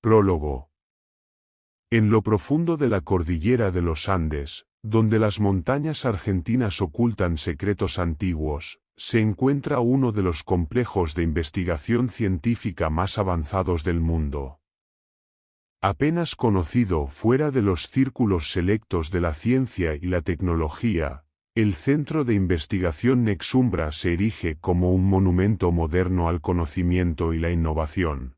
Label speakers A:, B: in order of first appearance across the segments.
A: Prólogo. En lo profundo de la cordillera de los Andes, donde las montañas argentinas ocultan secretos antiguos, se encuentra uno de los complejos de investigación científica más avanzados del mundo. Apenas conocido fuera de los círculos selectos de la ciencia y la tecnología, el Centro de Investigación Nexumbra se erige como un monumento moderno al conocimiento y la innovación.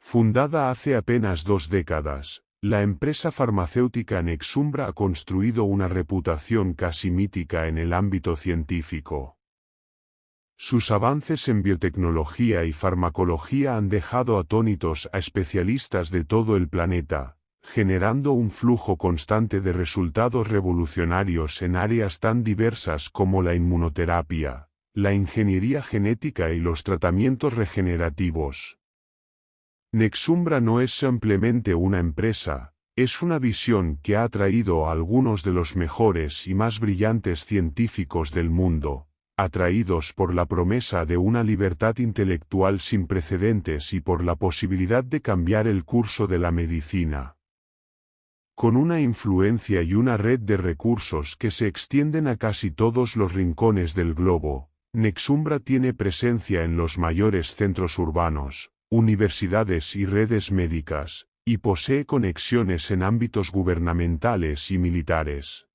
A: Fundada hace apenas 2 décadas, la empresa farmacéutica Nexumbra ha construido una reputación casi mítica en el ámbito científico. Sus avances en biotecnología y farmacología han dejado atónitos a especialistas de todo el planeta, generando un flujo constante de resultados revolucionarios en áreas tan diversas como la inmunoterapia, la ingeniería genética y los tratamientos regenerativos. Nexumbra no es simplemente una empresa, es una visión que ha atraído a algunos de los mejores y más brillantes científicos del mundo, atraídos por la promesa de una libertad intelectual sin precedentes y por la posibilidad de cambiar el curso de la medicina. Con una influencia y una red de recursos que se extienden a casi todos los rincones del globo, Nexumbra tiene presencia en los mayores centros urbanos, universidades y redes médicas, y posee conexiones en ámbitos gubernamentales y militares.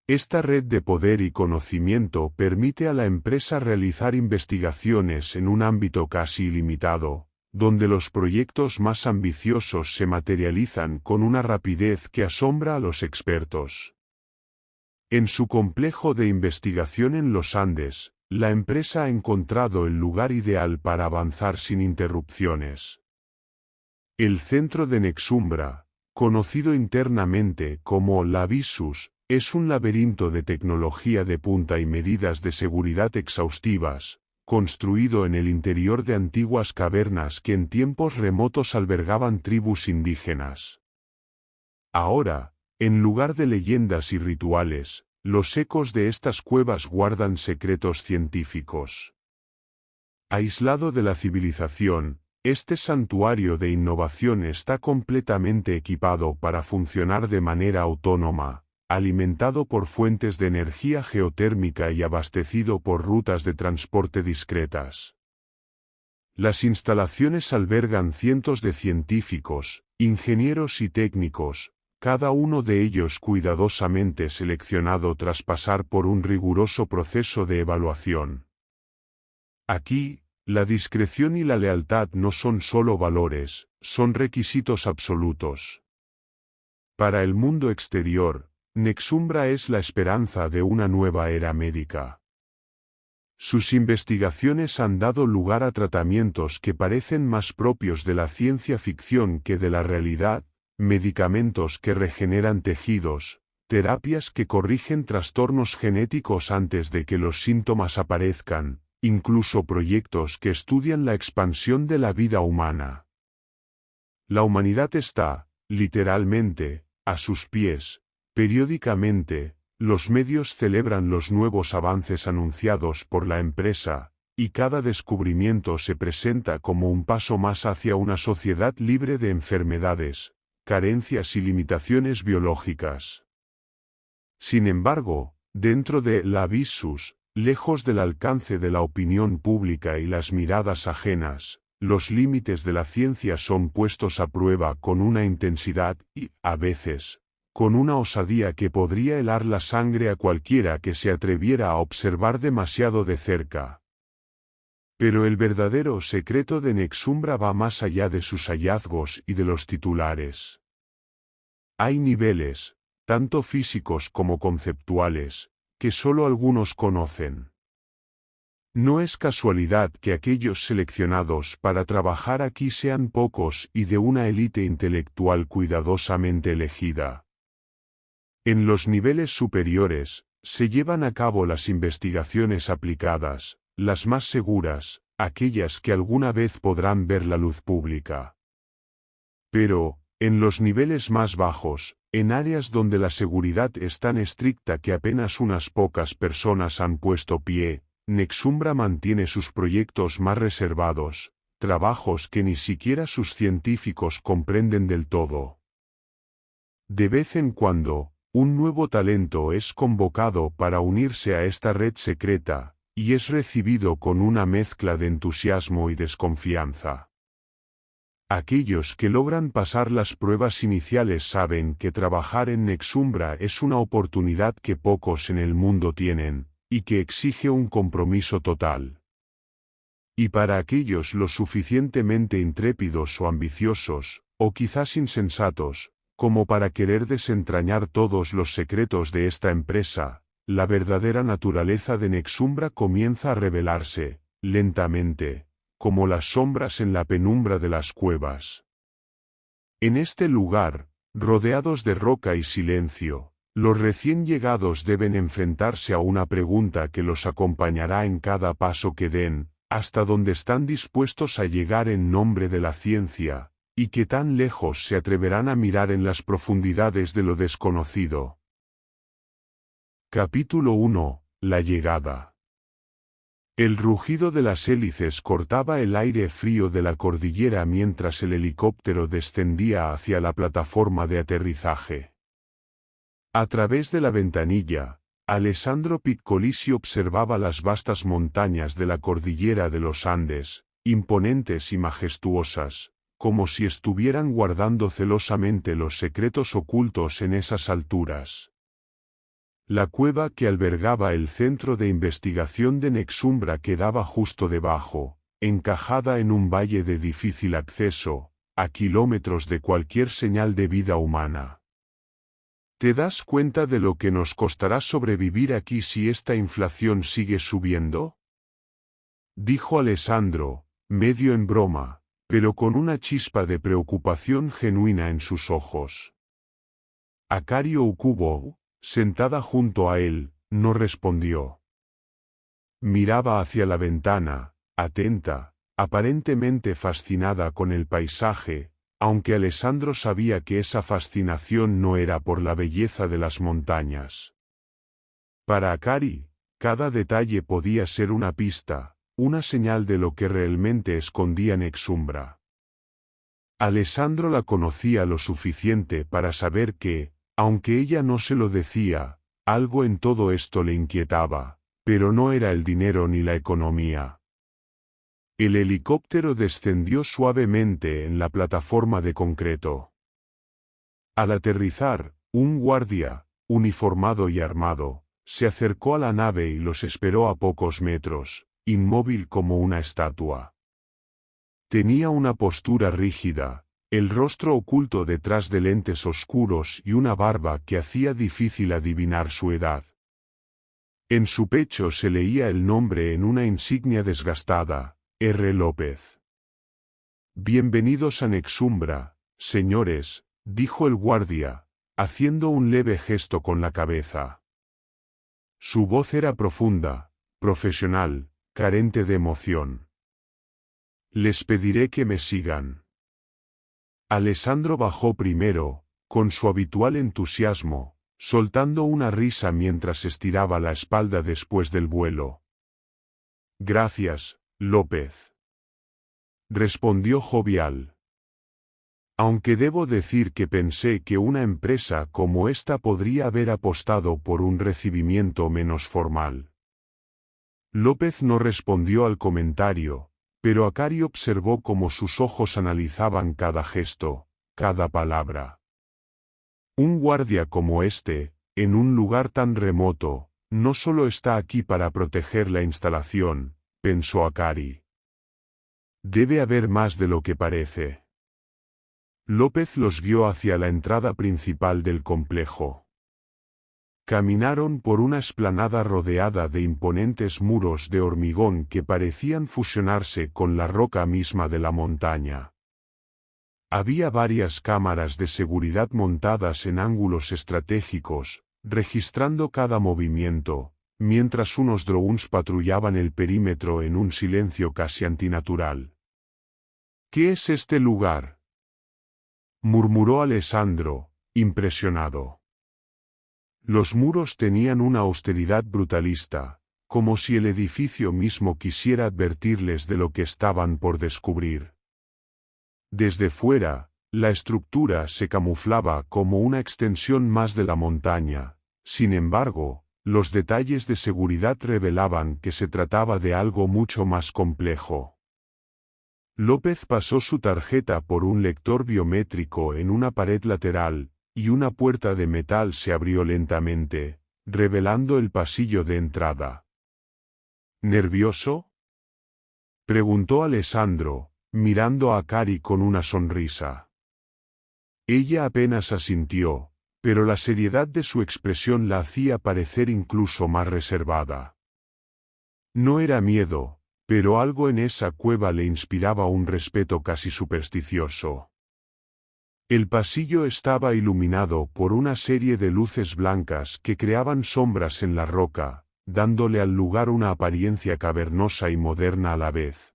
A: Esta red de poder y conocimiento permite a la empresa realizar investigaciones en un ámbito casi ilimitado, donde los proyectos más ambiciosos se materializan con una rapidez que asombra a los expertos. En su complejo de investigación en los Andes, la empresa ha encontrado el lugar ideal para avanzar sin interrupciones. El centro de Nexumbra, conocido internamente como Labisus, es un laberinto de tecnología de punta y medidas de seguridad exhaustivas, construido en el interior de antiguas cavernas que en tiempos remotos albergaban tribus indígenas. Ahora, en lugar de leyendas y rituales, los ecos de estas cuevas guardan secretos científicos. Aislado de la civilización, este santuario de innovación está completamente equipado para funcionar de manera autónoma, alimentado por fuentes de energía geotérmica y abastecido por rutas de transporte discretas. Las instalaciones albergan cientos de científicos, ingenieros y técnicos, cada uno de ellos cuidadosamente seleccionado tras pasar por un riguroso proceso de evaluación. Aquí, la discreción y la lealtad no son solo valores, son requisitos absolutos. Para el mundo exterior, Nexumbra es la esperanza de una nueva era médica. Sus investigaciones han dado lugar a tratamientos que parecen más propios de la ciencia ficción que de la realidad, medicamentos que regeneran tejidos, terapias que corrigen trastornos genéticos antes de que los síntomas aparezcan, incluso proyectos que estudian la expansión de la vida humana. La humanidad está, literalmente, a sus pies. Periódicamente, los medios celebran los nuevos avances anunciados por la empresa, y cada descubrimiento se presenta como un paso más hacia una sociedad libre de enfermedades, carencias y limitaciones biológicas. Sin embargo, dentro de Labisus, lejos del alcance de la opinión pública y las miradas ajenas, los límites de la ciencia son puestos a prueba con una intensidad y, a veces, con una osadía que podría helar la sangre a cualquiera que se atreviera a observar demasiado de cerca. Pero el verdadero secreto de Nexumbra va más allá de sus hallazgos y de los titulares. Hay niveles, tanto físicos como conceptuales, que solo algunos conocen. No es casualidad que aquellos seleccionados para trabajar aquí sean pocos y de una élite intelectual cuidadosamente elegida. En los niveles superiores, se llevan a cabo las investigaciones aplicadas, las más seguras, aquellas que alguna vez podrán ver la luz pública. Pero, en los niveles más bajos, en áreas donde la seguridad es tan estricta que apenas unas pocas personas han puesto pie, Nexumbra mantiene sus proyectos más reservados, trabajos que ni siquiera sus científicos comprenden del todo. De vez en cuando, un nuevo talento es convocado para unirse a esta red secreta, y es recibido con una mezcla de entusiasmo y desconfianza. Aquellos que logran pasar las pruebas iniciales saben que trabajar en Nexumbra es una oportunidad que pocos en el mundo tienen, y que exige un compromiso total. Y para aquellos lo suficientemente intrépidos o ambiciosos, o quizás insensatos, como para querer desentrañar todos los secretos de esta empresa, la verdadera naturaleza de Nexumbra comienza a revelarse, lentamente, como las sombras en la penumbra de las cuevas. En este lugar, rodeados de roca y silencio, los recién llegados deben enfrentarse a una pregunta que los acompañará en cada paso que den, hasta donde están dispuestos a llegar en nombre de la ciencia, y que tan lejos se atreverán a mirar en las profundidades de lo desconocido. Capítulo 1. La llegada. El rugido de las hélices cortaba el aire frío de la cordillera mientras el helicóptero descendía hacia la plataforma de aterrizaje. A través de la ventanilla, Alessandro Piccolisi observaba las vastas montañas de la cordillera de los Andes, imponentes y majestuosas, como si estuvieran guardando celosamente los secretos ocultos en esas alturas. La cueva que albergaba el centro de investigación de Nexumbra quedaba justo debajo, encajada en un valle de difícil acceso, a kilómetros de cualquier señal de vida humana. ¿Te das cuenta de lo que nos costará sobrevivir aquí si esta inflación sigue subiendo?, dijo Alessandro, medio en broma, pero con una chispa de preocupación genuina en sus ojos. Akari Okubo, sentada junto a él, no respondió. Miraba hacia la ventana, atenta, aparentemente fascinada con el paisaje, aunque Alessandro sabía que esa fascinación no era por la belleza de las montañas. Para Akari, cada detalle podía ser una pista, una señal de lo que realmente escondía Nexumbra. Alessandro la conocía lo suficiente para saber que, aunque ella no se lo decía, algo en todo esto le inquietaba, pero no era el dinero ni la economía. El helicóptero descendió suavemente en la plataforma de concreto. Al aterrizar, un guardia, uniformado y armado, se acercó a la nave y los esperó a pocos metros, inmóvil como una estatua. Tenía una postura rígida, el rostro oculto detrás de lentes oscuros y una barba que hacía difícil adivinar su edad. En su pecho se leía el nombre en una insignia desgastada, R. López. Bienvenidos a Nexumbra, señores, dijo el guardia, haciendo un leve gesto con la cabeza. Su voz era profunda, profesional, carente de emoción. Les pediré que me sigan. Alessandro bajó primero, con su habitual entusiasmo, soltando una risa mientras estiraba la espalda después del vuelo. Gracias, López, respondió jovial. Aunque debo decir que pensé que una empresa como esta podría haber apostado por un recibimiento menos formal. López no respondió al comentario, pero Akari observó cómo sus ojos analizaban cada gesto, cada palabra. Un guardia como este, en un lugar tan remoto, no solo está aquí para proteger la instalación, pensó Akari. Debe haber más de lo que parece. López los guió hacia la entrada principal del complejo. Caminaron por una explanada rodeada de imponentes muros de hormigón que parecían fusionarse con la roca misma de la montaña. Había varias cámaras de seguridad montadas en ángulos estratégicos, registrando cada movimiento, mientras unos drones patrullaban el perímetro en un silencio casi antinatural. ¿Qué es este lugar?, murmuró Alessandro, impresionado. Los muros tenían una austeridad brutalista, como si el edificio mismo quisiera advertirles de lo que estaban por descubrir. Desde fuera, la estructura se camuflaba como una extensión más de la montaña. Sin embargo, los detalles de seguridad revelaban que se trataba de algo mucho más complejo. López pasó su tarjeta por un lector biométrico en una pared lateral, y una puerta de metal se abrió lentamente, revelando el pasillo de entrada. ¿Nervioso?, preguntó Alessandro, mirando a Cari con una sonrisa. Ella apenas asintió, pero la seriedad de su expresión la hacía parecer incluso más reservada. No era miedo, pero algo en esa cueva le inspiraba un respeto casi supersticioso. El pasillo estaba iluminado por una serie de luces blancas que creaban sombras en la roca, dándole al lugar una apariencia cavernosa y moderna a la vez.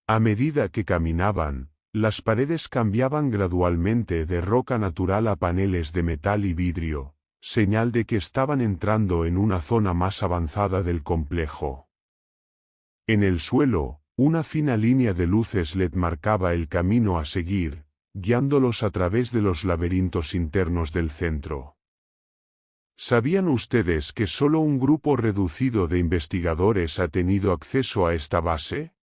A: A medida que caminaban, las paredes cambiaban gradualmente de roca natural a paneles de metal y vidrio, señal de que estaban entrando en una zona más avanzada del complejo. En el suelo, una fina línea de luces LED marcaba el camino a seguir, guiándolos a través de los laberintos internos del centro. ¿Sabían ustedes que solo un grupo reducido de investigadores ha tenido acceso a esta base?,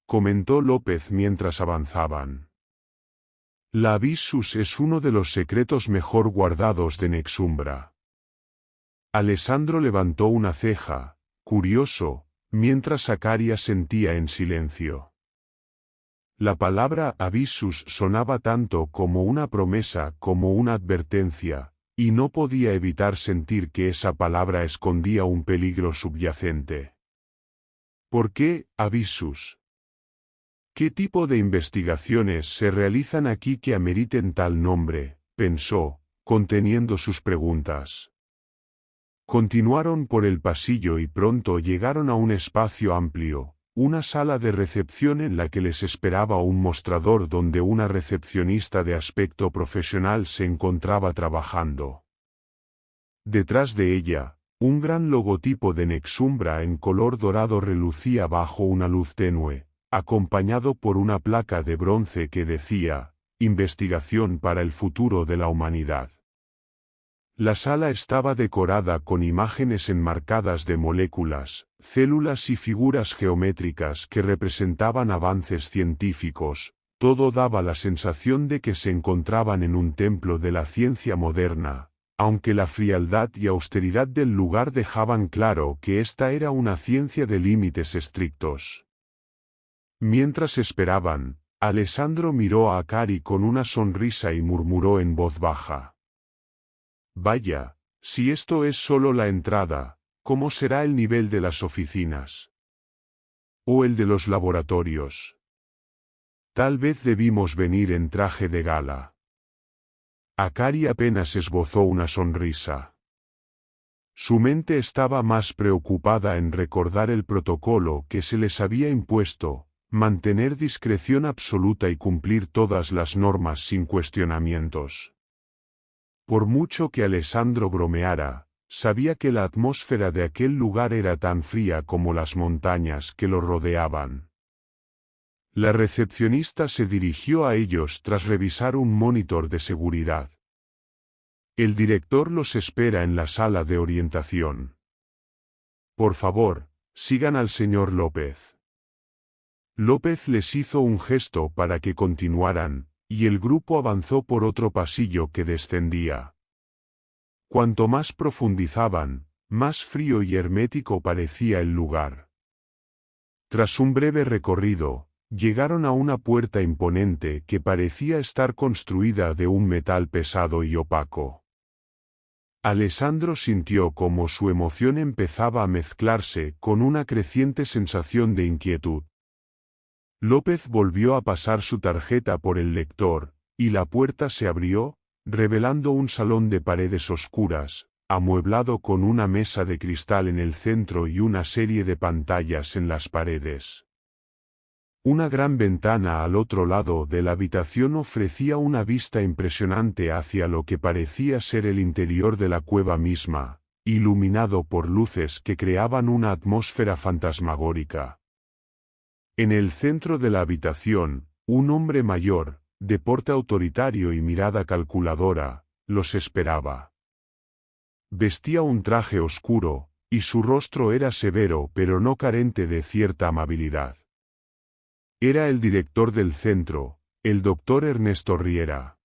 A: comentó López mientras avanzaban. La Abyssus es uno de los secretos mejor guardados de Nexumbra. Alessandro levantó una ceja, curioso, mientras Akari asentía en silencio. La palabra Abyssus sonaba tanto como una promesa como una advertencia, y no podía evitar sentir que esa palabra escondía un peligro subyacente. ¿Por qué, Abyssus? ¿Qué tipo de investigaciones se realizan aquí que ameriten tal nombre?, pensó, conteniendo sus preguntas. Continuaron por el pasillo y pronto llegaron a un espacio amplio, una sala de recepción en la que les esperaba un mostrador donde una recepcionista de aspecto profesional se encontraba trabajando. Detrás de ella, un gran logotipo de Nexumbra en color dorado relucía bajo una luz tenue, acompañado por una placa de bronce que decía, Investigación para el futuro de la humanidad. La sala estaba decorada con imágenes enmarcadas de moléculas, células y figuras geométricas que representaban avances científicos. Todo daba la sensación de que se encontraban en un templo de la ciencia moderna, aunque la frialdad y austeridad del lugar dejaban claro que esta era una ciencia de límites estrictos. Mientras esperaban, Alessandro miró a Akari con una sonrisa y murmuró en voz baja. Vaya, si esto es solo la entrada, ¿cómo será el nivel de las oficinas? ¿O el de los laboratorios? Tal vez debimos venir en traje de gala. Akari apenas esbozó una sonrisa. Su mente estaba más preocupada en recordar el protocolo que se les había impuesto, mantener discreción absoluta y cumplir todas las normas sin cuestionamientos. Por mucho que Alessandro bromeara, sabía que la atmósfera de aquel lugar era tan fría como las montañas que lo rodeaban. La recepcionista se dirigió a ellos tras revisar un monitor de seguridad. El director los espera en la sala de orientación. Por favor, sigan al señor López. López les hizo un gesto para que continuaran, y el grupo avanzó por otro pasillo que descendía. Cuanto más profundizaban, más frío y hermético parecía el lugar. Tras un breve recorrido, llegaron a una puerta imponente que parecía estar construida de un metal pesado y opaco. Alessandro sintió como su emoción empezaba a mezclarse con una creciente sensación de inquietud. López volvió a pasar su tarjeta por el lector, y la puerta se abrió, revelando un salón de paredes oscuras, amueblado con una mesa de cristal en el centro y una serie de pantallas en las paredes. Una gran ventana al otro lado de la habitación ofrecía una vista impresionante hacia lo que parecía ser el interior de la cueva misma, iluminado por luces que creaban una atmósfera fantasmagórica. En el centro de la habitación, un hombre mayor, de porte autoritario y mirada calculadora, los esperaba. Vestía un traje oscuro, y su rostro era severo pero no carente de cierta amabilidad. Era el director del centro, el doctor Ernesto Riera.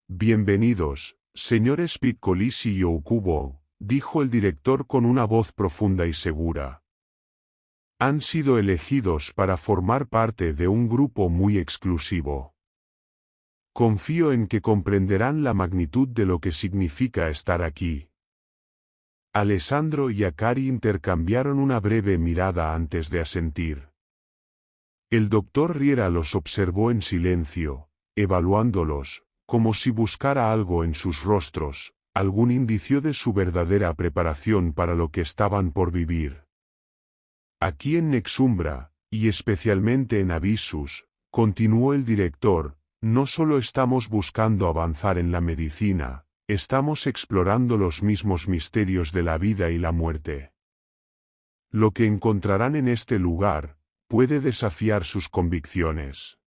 A: Bienvenidos, señores Piccolisi y Okubo, dijo el director con una voz profunda y segura. Han sido elegidos para formar parte de un grupo muy exclusivo. Confío en que comprenderán la magnitud de lo que significa estar aquí. Alessandro y Akari intercambiaron una breve mirada antes de asentir. El doctor Riera los observó en silencio, evaluándolos, como si buscara algo en sus rostros, algún indicio de su verdadera preparación para lo que estaban por vivir. Aquí en Nexumbra, y especialmente en Abyssus, continuó el director, no solo estamos buscando avanzar en la medicina, estamos explorando los mismos misterios de la vida y la muerte. Lo que encontrarán en este lugar, puede desafiar sus convicciones.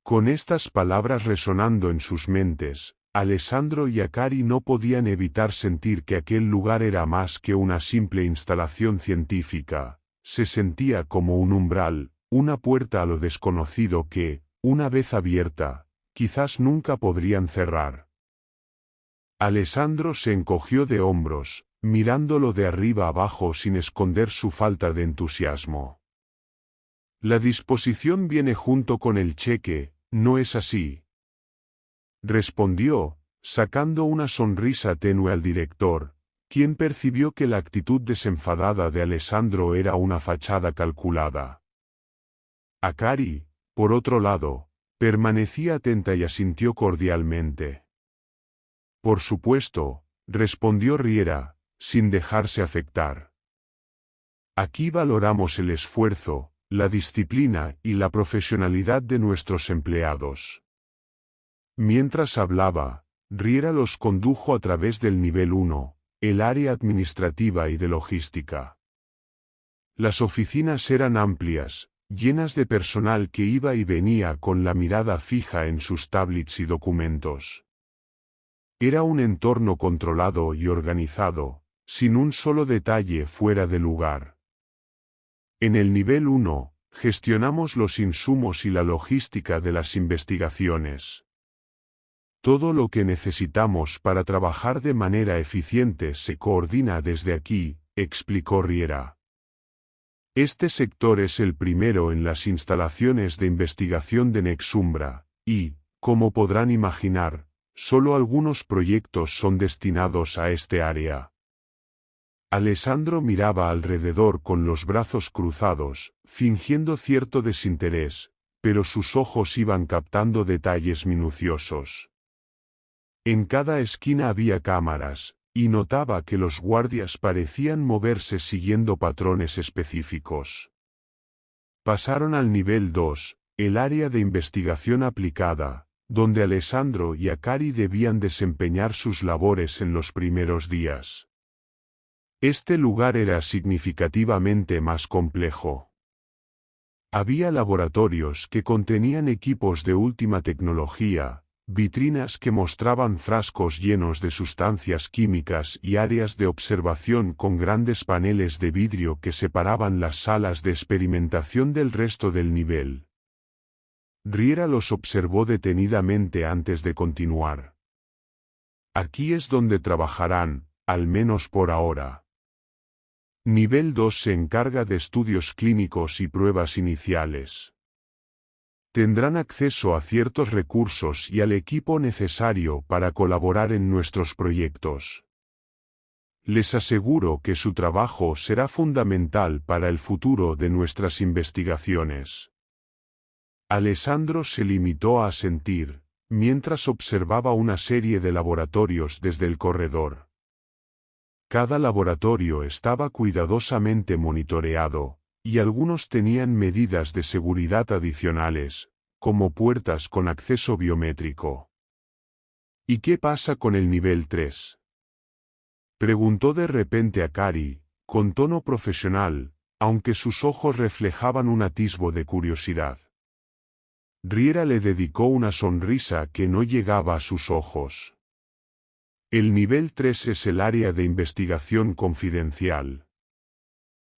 A: Con estas palabras resonando en sus mentes, Alessandro y Akari no podían evitar sentir que aquel lugar era más que una simple instalación científica, se sentía como un umbral, una puerta a lo desconocido que, una vez abierta, quizás nunca podrían cerrar. Alessandro se encogió de hombros, mirándolo de arriba abajo sin esconder su falta de entusiasmo. La disposición viene junto con el cheque, ¿no es así?, respondió, sacando una sonrisa tenue al director, quien percibió que la actitud desenfadada de Alessandro era una fachada calculada. Akari, por otro lado, permanecía atenta y asintió cordialmente. Por supuesto, respondió Riera, sin dejarse afectar. Aquí valoramos el esfuerzo, la disciplina y la profesionalidad de nuestros empleados. Mientras hablaba, Riera los condujo a través del nivel 1, el área administrativa y de logística. Las oficinas eran amplias, llenas de personal que iba y venía con la mirada fija en sus tablets y documentos. Era un entorno controlado y organizado, sin un solo detalle fuera de lugar. En el nivel 1, gestionamos los insumos y la logística de las investigaciones. Todo lo que necesitamos para trabajar de manera eficiente se coordina desde aquí, explicó Riera. Este sector es el primero en las instalaciones de investigación de Nexumbra, y, como podrán imaginar, solo algunos proyectos son destinados a este área. Alessandro miraba alrededor con los brazos cruzados, fingiendo cierto desinterés, pero sus ojos iban captando detalles minuciosos. En cada esquina había cámaras, y notaba que los guardias parecían moverse siguiendo patrones específicos. Pasaron al nivel 2, el área de investigación aplicada, donde Alessandro y Akari debían desempeñar sus labores en los primeros días. Este lugar era significativamente más complejo. Había laboratorios que contenían equipos de última tecnología, vitrinas que mostraban frascos llenos de sustancias químicas y áreas de observación con grandes paneles de vidrio que separaban las salas de experimentación del resto del nivel. Riera los observó detenidamente antes de continuar. Aquí es donde trabajarán, al menos por ahora. Nivel 2 se encarga de estudios clínicos y pruebas iniciales. Tendrán acceso a ciertos recursos y al equipo necesario para colaborar en nuestros proyectos. Les aseguro que su trabajo será fundamental para el futuro de nuestras investigaciones. Alessandro se limitó a asentir, mientras observaba una serie de laboratorios desde el corredor. Cada laboratorio estaba cuidadosamente monitoreado, y algunos tenían medidas de seguridad adicionales, como puertas con acceso biométrico. ¿Y qué pasa con el nivel 3? Preguntó de repente Akari, con tono profesional, aunque sus ojos reflejaban un atisbo de curiosidad. Riera le dedicó una sonrisa que no llegaba a sus ojos. El nivel 3 es el área de investigación confidencial.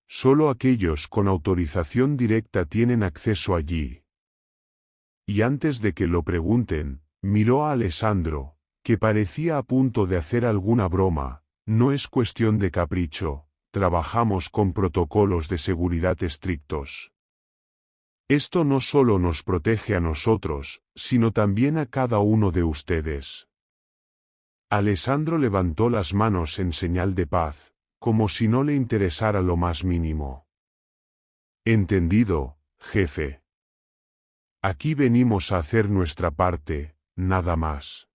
A: Solo aquellos con autorización directa tienen acceso allí. Y antes de que lo pregunten, miró a Alessandro, que parecía a punto de hacer alguna broma. No es cuestión de capricho, trabajamos con protocolos de seguridad estrictos. Esto no solo nos protege a nosotros, sino también a cada uno de ustedes. Alessandro levantó las manos en señal de paz, como si no le interesara lo más mínimo. Entendido, jefe. Aquí venimos a hacer nuestra parte, nada más.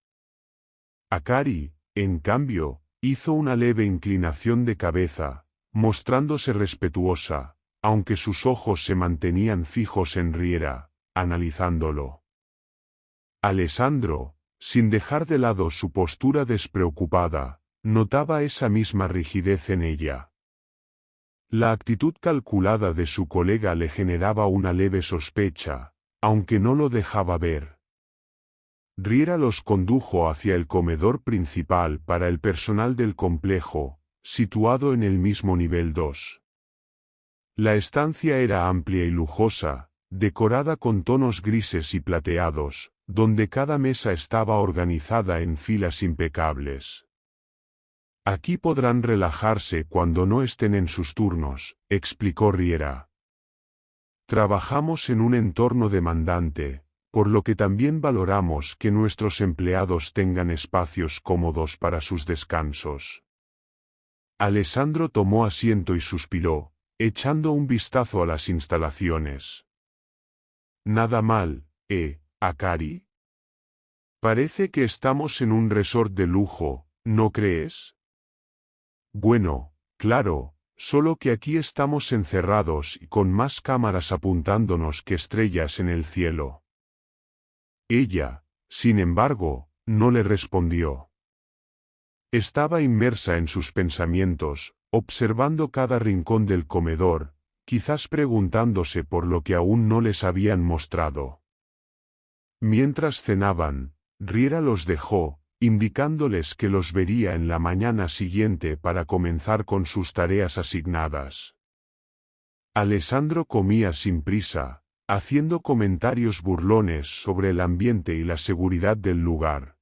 A: Akari, en cambio, hizo una leve inclinación de cabeza, mostrándose respetuosa, aunque sus ojos se mantenían fijos en Riera, analizándolo. Alessandro, sin dejar de lado su postura despreocupada, notaba esa misma rigidez en ella. La actitud calculada de su colega le generaba una leve sospecha, aunque no lo dejaba ver. Riera los condujo hacia el comedor principal para el personal del complejo, situado en el mismo nivel 2. La estancia era amplia y lujosa, decorada con tonos grises y plateados, donde cada mesa estaba organizada en filas impecables. Aquí podrán relajarse cuando no estén en sus turnos, explicó Riera. Trabajamos en un entorno demandante, por lo que también valoramos que nuestros empleados tengan espacios cómodos para sus descansos. Alessandro tomó asiento y suspiró, echando un vistazo a las instalaciones. Nada mal, Akari? Parece que estamos en un resort de lujo, ¿no crees? Bueno, claro, solo que aquí estamos encerrados y con más cámaras apuntándonos que estrellas en el cielo. Ella, sin embargo, no le respondió. Estaba inmersa en sus pensamientos, observando cada rincón del comedor, quizás preguntándose por lo que aún no les habían mostrado. Mientras cenaban, Riera los dejó, indicándoles que los vería en la mañana siguiente para comenzar con sus tareas asignadas. Alessandro comía sin prisa, haciendo comentarios burlones sobre el ambiente y la seguridad del lugar.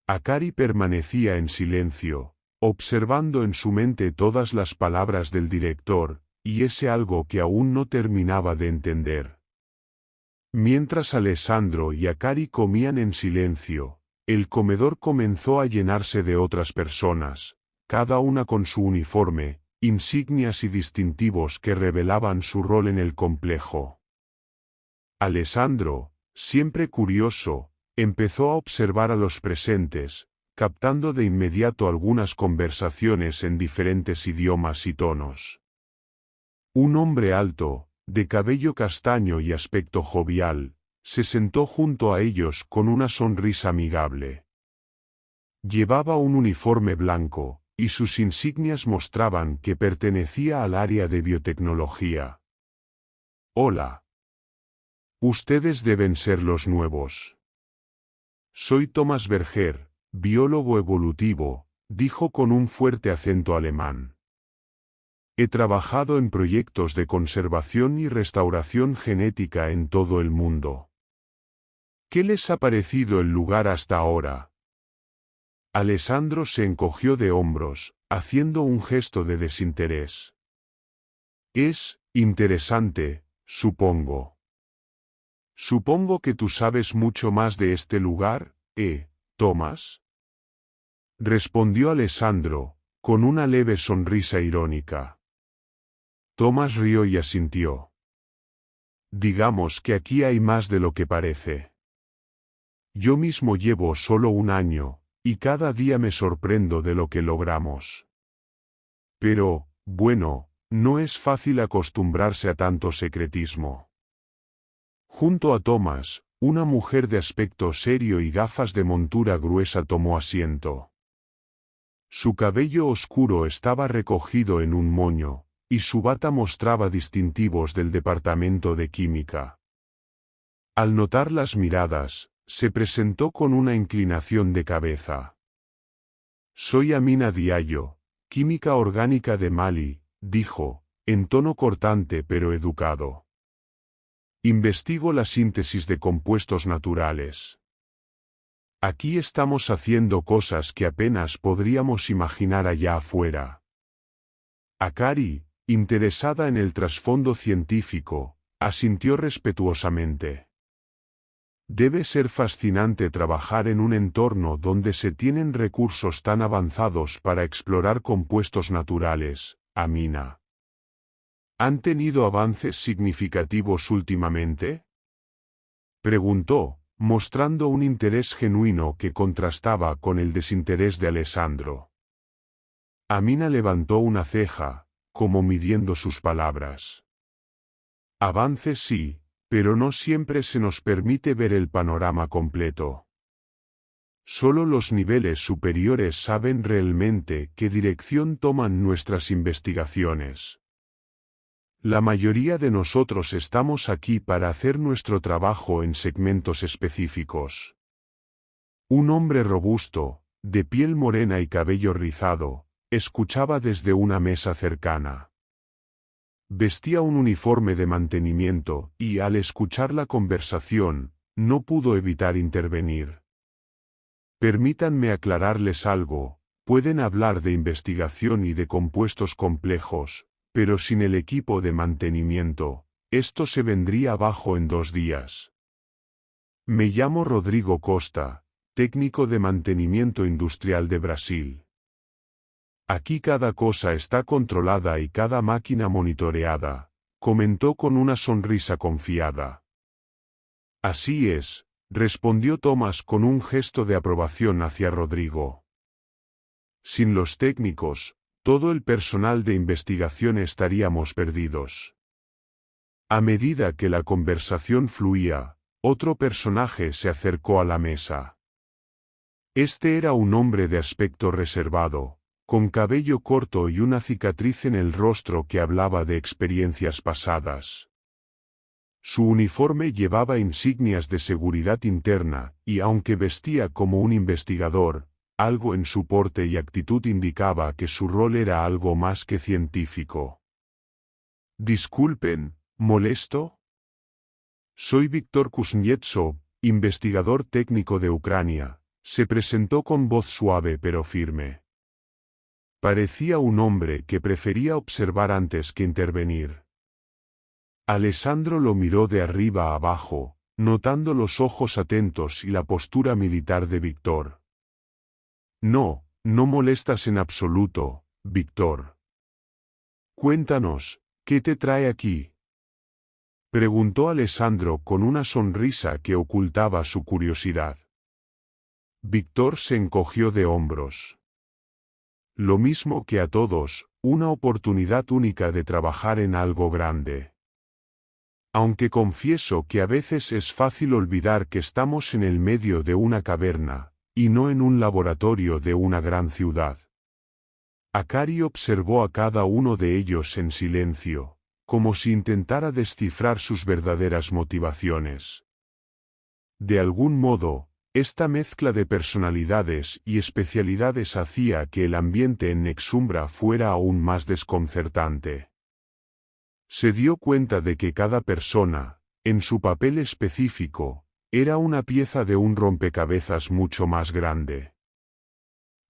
A: Akari permanecía en silencio, observando en su mente todas las palabras del director, y ese algo que aún no terminaba de entender. Mientras Alessandro y Akari comían en silencio, el comedor comenzó a llenarse de otras personas, cada una con su uniforme, insignias y distintivos que revelaban su rol en el complejo. Alessandro, siempre curioso, empezó a observar a los presentes, captando de inmediato algunas conversaciones en diferentes idiomas y tonos. Un hombre alto, de cabello castaño y aspecto jovial, se sentó junto a ellos con una sonrisa amigable. Llevaba un uniforme blanco, y sus insignias mostraban que pertenecía al área de biotecnología. Hola. Ustedes deben ser los nuevos. Soy Thomas Berger, biólogo evolutivo, dijo con un fuerte acento alemán. He trabajado en proyectos de conservación y restauración genética en todo el mundo. ¿Qué les ha parecido el lugar hasta ahora? Alessandro se encogió de hombros, haciendo un gesto de desinterés. Es interesante, supongo. Supongo que tú sabes mucho más de este lugar, Thomas? Respondió Alessandro, con una leve sonrisa irónica. Thomas rió y asintió. Digamos que aquí hay más de lo que parece. Yo mismo llevo solo un año, y cada día me sorprendo de lo que logramos. Pero, bueno, no es fácil acostumbrarse a tanto secretismo. Junto a Thomas, una mujer de aspecto serio y gafas de montura gruesa tomó asiento. Su cabello oscuro estaba recogido en un moño, y su bata mostraba distintivos del departamento de química. Al notar las miradas, se presentó con una inclinación de cabeza. Soy Amina Diallo, química orgánica de Mali, dijo, en tono cortante pero educado. Investigo la síntesis de compuestos naturales. Aquí estamos haciendo cosas que apenas podríamos imaginar allá afuera. Akari, interesada en el trasfondo científico, asintió respetuosamente. Debe ser fascinante trabajar en un entorno donde se tienen recursos tan avanzados para explorar compuestos naturales, Amina. ¿Han tenido avances significativos últimamente? Preguntó, mostrando un interés genuino que contrastaba con el desinterés de Alessandro. Amina levantó una ceja, como midiendo sus palabras. Avances sí, pero no siempre se nos permite ver el panorama completo. Solo los niveles superiores saben realmente qué dirección toman nuestras investigaciones. La mayoría de nosotros estamos aquí para hacer nuestro trabajo en segmentos específicos. Un hombre robusto, de piel morena y cabello rizado, escuchaba desde una mesa cercana. Vestía un uniforme de mantenimiento y, al escuchar la conversación, no pudo evitar intervenir. Permítanme aclararles algo, pueden hablar de investigación y de compuestos complejos, pero sin el equipo de mantenimiento, esto se vendría abajo en 2 días. Me llamo Rodrigo Costa, técnico de mantenimiento industrial de Brasil. Aquí cada cosa está controlada y cada máquina monitoreada, comentó con una sonrisa confiada. Así es, respondió Tomás con un gesto de aprobación hacia Rodrigo. Sin los técnicos, todo el personal de investigación estaríamos perdidos. A medida que la conversación fluía, otro personaje se acercó a la mesa. Este era un hombre de aspecto reservado, con cabello corto y una cicatriz en el rostro que hablaba de experiencias pasadas. Su uniforme llevaba insignias de seguridad interna, y aunque vestía como un investigador, algo en su porte y actitud indicaba que su rol era algo más que científico. Disculpen, ¿molesto? Soy Víctor Kuznetsov, investigador técnico de Ucrania, se presentó con voz suave pero firme. Parecía un hombre que prefería observar antes que intervenir. Alessandro lo miró de arriba a abajo, notando los ojos atentos y la postura militar de Víctor. No, no molestas en absoluto, Víctor. Cuéntanos, ¿qué te trae aquí? Preguntó Alessandro con una sonrisa que ocultaba su curiosidad. Víctor se encogió de hombros. Lo mismo que a todos, una oportunidad única de trabajar en algo grande. Aunque confieso que a veces es fácil olvidar que estamos en el medio de una caverna, y no en un laboratorio de una gran ciudad. Akari observó a cada uno de ellos en silencio, como si intentara descifrar sus verdaderas motivaciones. De algún modo, esta mezcla de personalidades y especialidades hacía que el ambiente en Nexumbra fuera aún más desconcertante. Se dio cuenta de que cada persona, en su papel específico, era una pieza de un rompecabezas mucho más grande.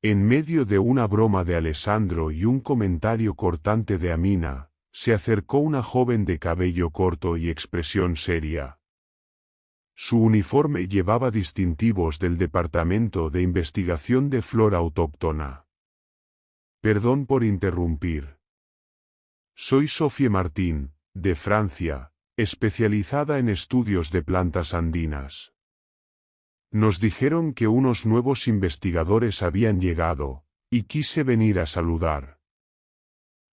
A: En medio de una broma de Alessandro y un comentario cortante de Amina, se acercó una joven de cabello corto y expresión seria. Su uniforme llevaba distintivos del Departamento de Investigación de Flora Autóctona. Perdón por interrumpir. Soy Sophie Martín, de Francia, especializada en estudios de plantas andinas. Nos dijeron que unos nuevos investigadores habían llegado, y quise venir a saludar.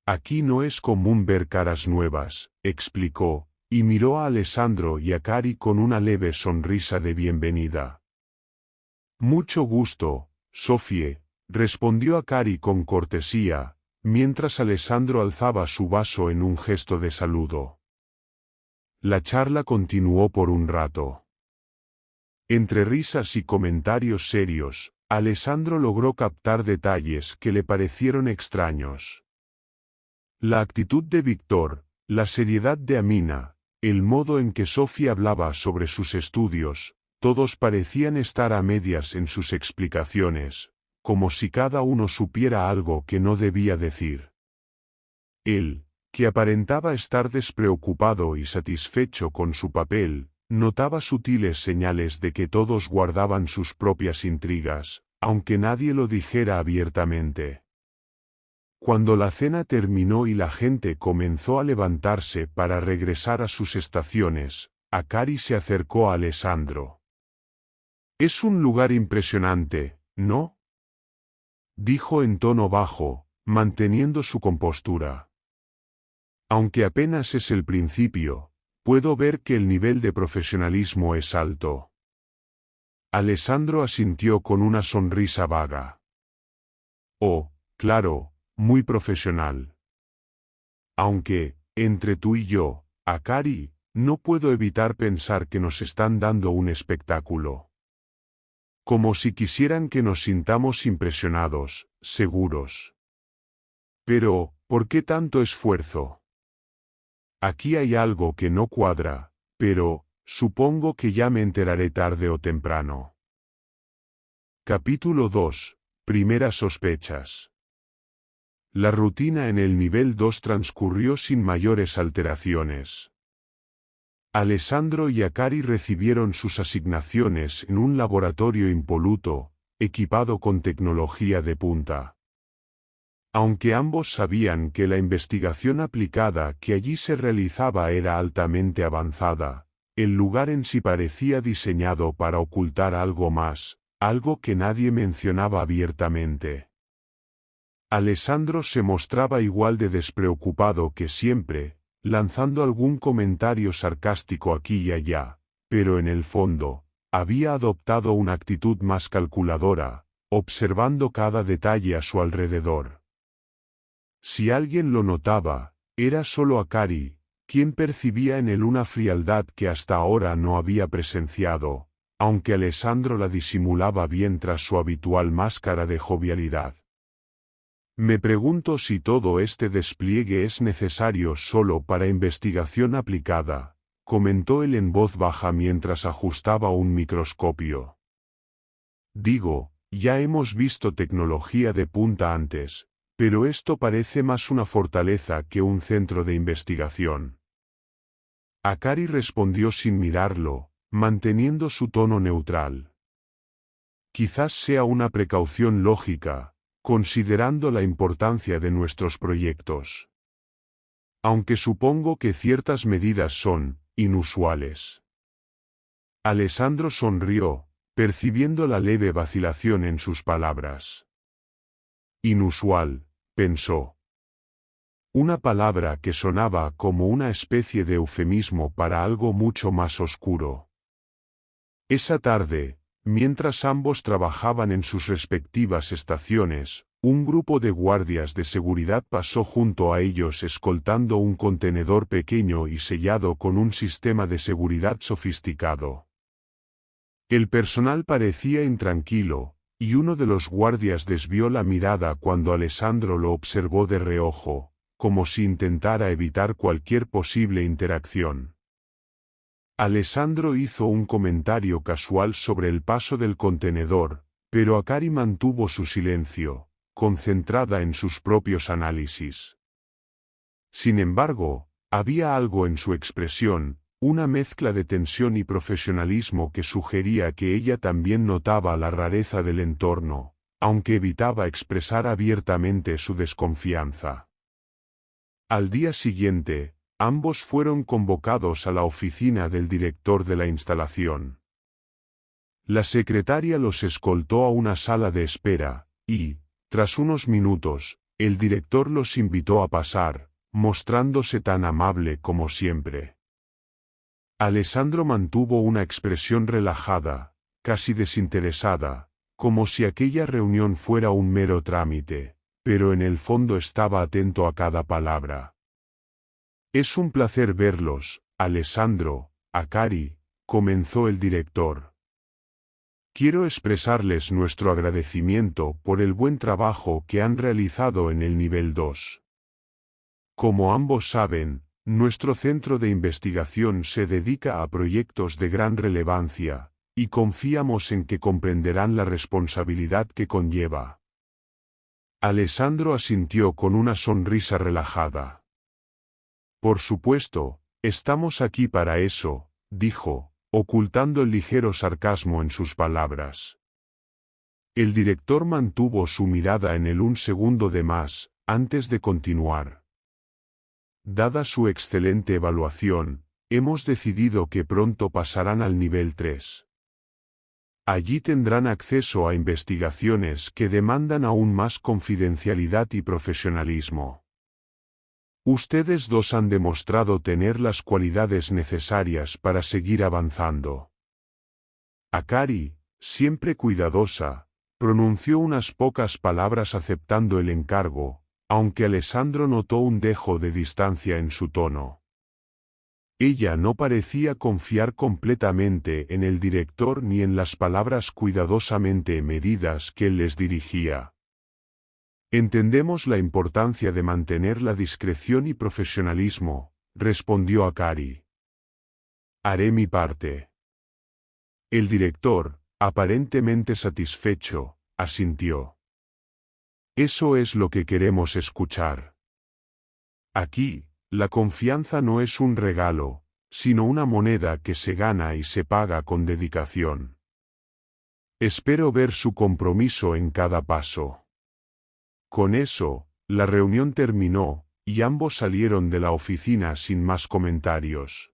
A: Aquí no es común ver caras nuevas, explicó, y miró a Alessandro y a Akari con una leve sonrisa de bienvenida. Mucho gusto, Sophie, respondió Akari con cortesía, mientras Alessandro alzaba su vaso en un gesto de saludo. La charla continuó por un rato. Entre risas y comentarios serios, Alessandro logró captar detalles que le parecieron extraños. La actitud de Víctor, la seriedad de Amina, el modo en que Sofía hablaba sobre sus estudios, todos parecían estar a medias en sus explicaciones, como si cada uno supiera algo que no debía decir. Él, que aparentaba estar despreocupado y satisfecho con su papel, notaba sutiles señales de que todos guardaban sus propias intrigas, aunque nadie lo dijera abiertamente. Cuando la cena terminó y la gente comenzó a levantarse para regresar a sus estaciones, Akari se acercó a Alessandro. «Es un lugar impresionante, ¿no?», dijo en tono bajo, manteniendo su compostura. «Aunque apenas es el principio, puedo ver que el nivel de profesionalismo es alto». Alessandro asintió con una sonrisa vaga. «Oh, claro, muy profesional. Aunque, entre tú y yo, Akari, no puedo evitar pensar que nos están dando un espectáculo. Como si quisieran que nos sintamos impresionados, seguros. Pero, ¿por qué tanto esfuerzo? Aquí hay algo que no cuadra, pero, supongo que ya me enteraré tarde o temprano». Capítulo 2. Primeras sospechas. La rutina en el nivel 2 transcurrió sin mayores alteraciones. Alessandro y Akari recibieron sus asignaciones en un laboratorio impoluto, equipado con tecnología de punta. Aunque ambos sabían que la investigación aplicada que allí se realizaba era altamente avanzada, el lugar en sí parecía diseñado para ocultar algo más, algo que nadie mencionaba abiertamente. Alessandro se mostraba igual de despreocupado que siempre, lanzando algún comentario sarcástico aquí y allá, pero en el fondo, había adoptado una actitud más calculadora, observando cada detalle a su alrededor. Si alguien lo notaba, era solo Akari, quien percibía en él una frialdad que hasta ahora no había presenciado, aunque Alessandro la disimulaba bien tras su habitual máscara de jovialidad. «Me pregunto si todo este despliegue es necesario solo para investigación aplicada», comentó él en voz baja mientras ajustaba un microscopio. «Digo, ya hemos visto tecnología de punta antes, pero esto parece más una fortaleza que un centro de investigación». Akari respondió sin mirarlo, manteniendo su tono neutral. «Quizás sea una precaución lógica, considerando la importancia de nuestros proyectos. Aunque supongo que ciertas medidas son inusuales». Alessandro sonrió, percibiendo la leve vacilación en sus palabras. «Inusual», pensó. Una palabra que sonaba como una especie de eufemismo para algo mucho más oscuro. Esa tarde, mientras ambos trabajaban en sus respectivas estaciones, un grupo de guardias de seguridad pasó junto a ellos escoltando un contenedor pequeño y sellado con un sistema de seguridad sofisticado. El personal parecía intranquilo, y uno de los guardias desvió la mirada cuando Alessandro lo observó de reojo, como si intentara evitar cualquier posible interacción. Alessandro hizo un comentario casual sobre el paso del contenedor, pero Akari mantuvo su silencio, concentrada en sus propios análisis. Sin embargo, había algo en su expresión, una mezcla de tensión y profesionalismo que sugería que ella también notaba la rareza del entorno, aunque evitaba expresar abiertamente su desconfianza. Al día siguiente, ambos fueron convocados a la oficina del director de la instalación. La secretaria los escoltó a una sala de espera, y, tras unos minutos, el director los invitó a pasar, mostrándose tan amable como siempre. Alessandro mantuvo una expresión relajada, casi desinteresada, como si aquella reunión fuera un mero trámite, pero en el fondo estaba atento a cada palabra. «Es un placer verlos, Alessandro, Akari», comenzó el director. «Quiero expresarles nuestro agradecimiento por el buen trabajo que han realizado en el nivel 2. Como ambos saben, nuestro centro de investigación se dedica a proyectos de gran relevancia, y confiamos en que comprenderán la responsabilidad que conlleva». Alessandro asintió con una sonrisa relajada. «Por supuesto, estamos aquí para eso», dijo, ocultando el ligero sarcasmo en sus palabras. El director mantuvo su mirada en él un segundo de más, antes de continuar. «Dada su excelente evaluación, hemos decidido que pronto pasarán al nivel 3. Allí tendrán acceso a investigaciones que demandan aún más confidencialidad y profesionalismo. Ustedes dos han demostrado tener las cualidades necesarias para seguir avanzando». Akari, siempre cuidadosa, pronunció unas pocas palabras aceptando el encargo, aunque Alessandro notó un dejo de distancia en su tono. Ella no parecía confiar completamente en el director ni en las palabras cuidadosamente medidas que él les dirigía. «Entendemos la importancia de mantener la discreción y profesionalismo», respondió Akari. «Haré mi parte». El director, aparentemente satisfecho, asintió. «Eso es lo que queremos escuchar. Aquí, la confianza no es un regalo, sino una moneda que se gana y se paga con dedicación. Espero ver su compromiso en cada paso». Con eso, la reunión terminó, y ambos salieron de la oficina sin más comentarios.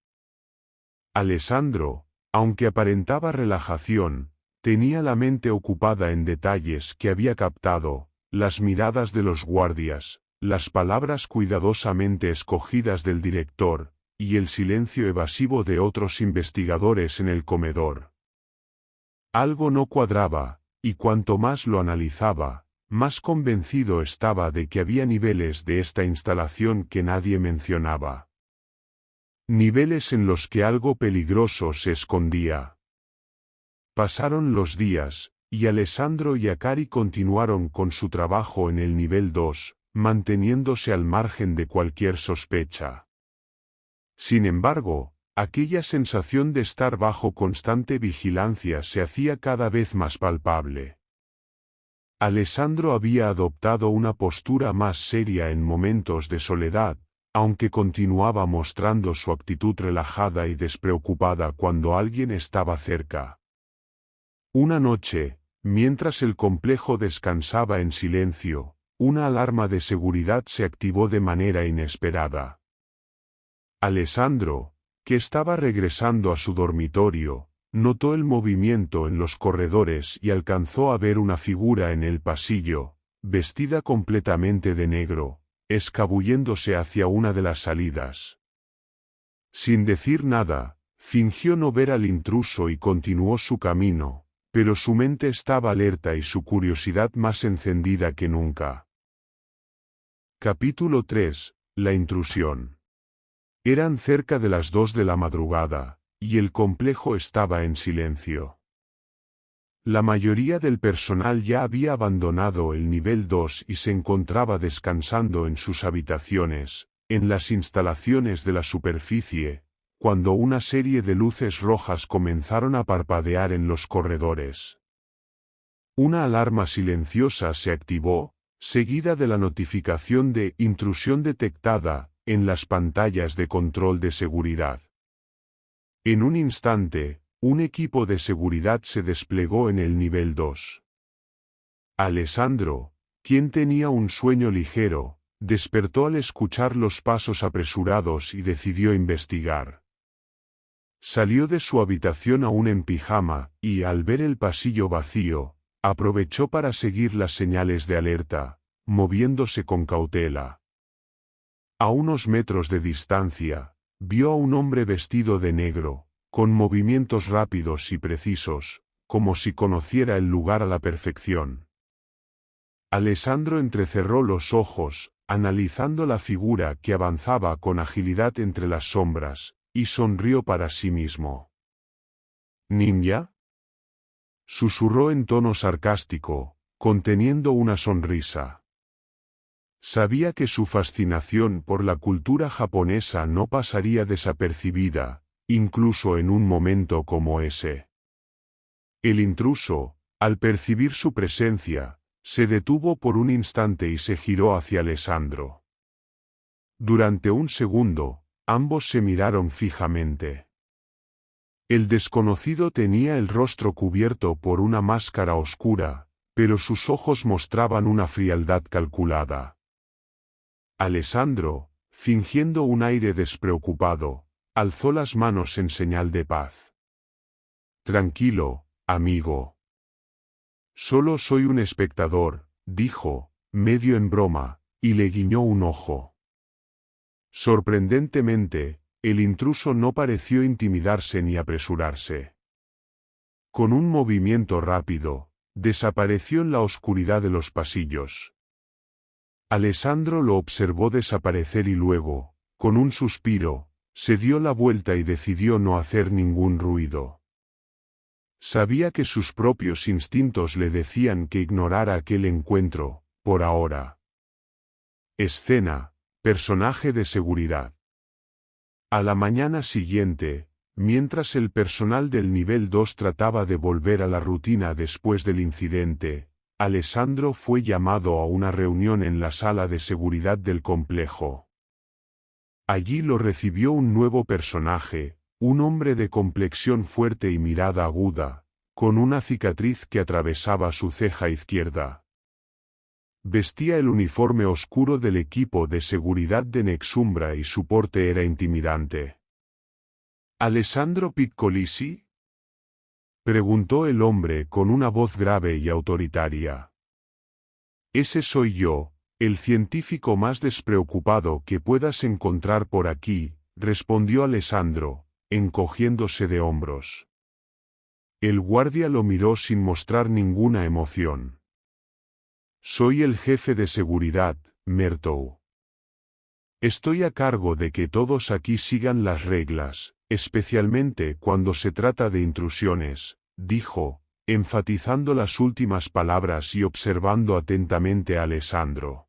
A: Alessandro, aunque aparentaba relajación, tenía la mente ocupada en detalles que había captado, las miradas de los guardias, las palabras cuidadosamente escogidas del director, y el silencio evasivo de otros investigadores en el comedor. Algo no cuadraba, y cuanto más lo analizaba, más convencido estaba de que había niveles de esta instalación que nadie mencionaba. Niveles en los que algo peligroso se escondía. Pasaron los días, y Alessandro y Akari continuaron con su trabajo en el nivel 2, manteniéndose al margen de cualquier sospecha. Sin embargo, aquella sensación de estar bajo constante vigilancia se hacía cada vez más palpable. Alessandro había adoptado una postura más seria en momentos de soledad, aunque continuaba mostrando su actitud relajada y despreocupada cuando alguien estaba cerca. Una noche, mientras el complejo descansaba en silencio, una alarma de seguridad se activó de manera inesperada. Alessandro, que estaba regresando a su dormitorio, notó el movimiento en los corredores y alcanzó a ver una figura en el pasillo, vestida completamente de negro, escabulléndose hacia una de las salidas. Sin decir nada, fingió no ver al intruso y continuó su camino, pero su mente estaba alerta y su curiosidad más encendida que nunca. Capítulo 3. La intrusión. Eran cerca de las 2 de la madrugada, y el complejo estaba en silencio. La mayoría del personal ya había abandonado el nivel 2 y se encontraba descansando en sus habitaciones, en las instalaciones de la superficie, cuando una serie de luces rojas comenzaron a parpadear en los corredores. Una alarma silenciosa se activó, seguida de la notificación de intrusión detectada en las pantallas de control de seguridad. En un instante, un equipo de seguridad se desplegó en el nivel 2. Alessandro, quien tenía un sueño ligero, despertó al escuchar los pasos apresurados y decidió investigar. Salió de su habitación aún en pijama, y al ver el pasillo vacío, aprovechó para seguir las señales de alerta, moviéndose con cautela. A unos metros de distancia, vio a un hombre vestido de negro, con movimientos rápidos y precisos, como si conociera el lugar a la perfección. Alessandro entrecerró los ojos, analizando la figura que avanzaba con agilidad entre las sombras, y sonrió para sí mismo. ¿Ninja?, susurró en tono sarcástico, conteniendo una sonrisa. Sabía que su fascinación por la cultura japonesa no pasaría desapercibida, incluso en un momento como ese. El intruso, al percibir su presencia, se detuvo por un instante y se giró hacia Alessandro. Durante un segundo, ambos se miraron fijamente. El desconocido tenía el rostro cubierto por una máscara oscura, pero sus ojos mostraban una frialdad calculada. Alessandro, fingiendo un aire despreocupado, alzó las manos en señal de paz. Tranquilo, amigo. Solo soy un espectador, dijo, medio en broma, y le guiñó un ojo. Sorprendentemente, el intruso no pareció intimidarse ni apresurarse. Con un movimiento rápido, desapareció en la oscuridad de los pasillos. Alessandro lo observó desaparecer y luego, con un suspiro, se dio la vuelta y decidió no hacer ningún ruido. Sabía que sus propios instintos le decían que ignorara aquel encuentro, por ahora. Escena: personaje de seguridad. A la mañana siguiente, mientras el personal del nivel 2 trataba de volver a la rutina después del incidente, Alessandro fue llamado a una reunión en la sala de seguridad del complejo. Allí lo recibió un nuevo personaje, un hombre de complexión fuerte y mirada aguda, con una cicatriz que atravesaba su ceja izquierda. Vestía el uniforme oscuro del equipo de seguridad de Nexumbra y su porte era intimidante. ¿Alessandro Piccolisi?, preguntó el hombre con una voz grave y autoritaria. Ese soy yo, el científico más despreocupado que puedas encontrar por aquí, respondió Alessandro, encogiéndose de hombros. El guardia lo miró sin mostrar ninguna emoción. Soy el jefe de seguridad, Mertou. Estoy a cargo de que todos aquí sigan las reglas, especialmente cuando se trata de intrusiones, dijo, enfatizando las últimas palabras y observando atentamente a Alessandro.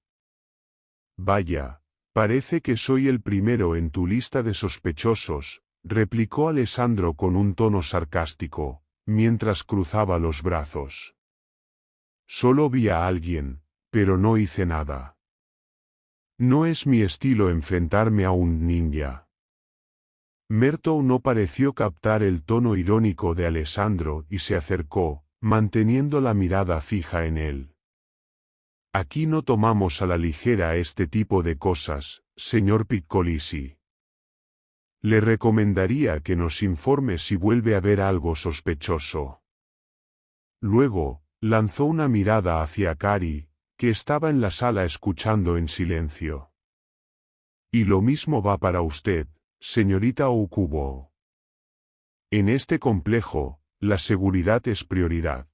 A: Vaya, parece que soy el primero en tu lista de sospechosos, replicó Alessandro con un tono sarcástico, mientras cruzaba los brazos. Solo vi a alguien, pero no hice nada. No es mi estilo enfrentarme a un ninja. Mertou no pareció captar el tono irónico de Alessandro y se acercó, manteniendo la mirada fija en él. Aquí no tomamos a la ligera este tipo de cosas, señor Piccolisi. Le recomendaría que nos informe si vuelve a ver algo sospechoso. Luego, lanzó una mirada hacia Akari, que estaba en la sala escuchando en silencio. Y lo mismo va para usted, señorita Okubo. En este complejo, la seguridad es prioridad.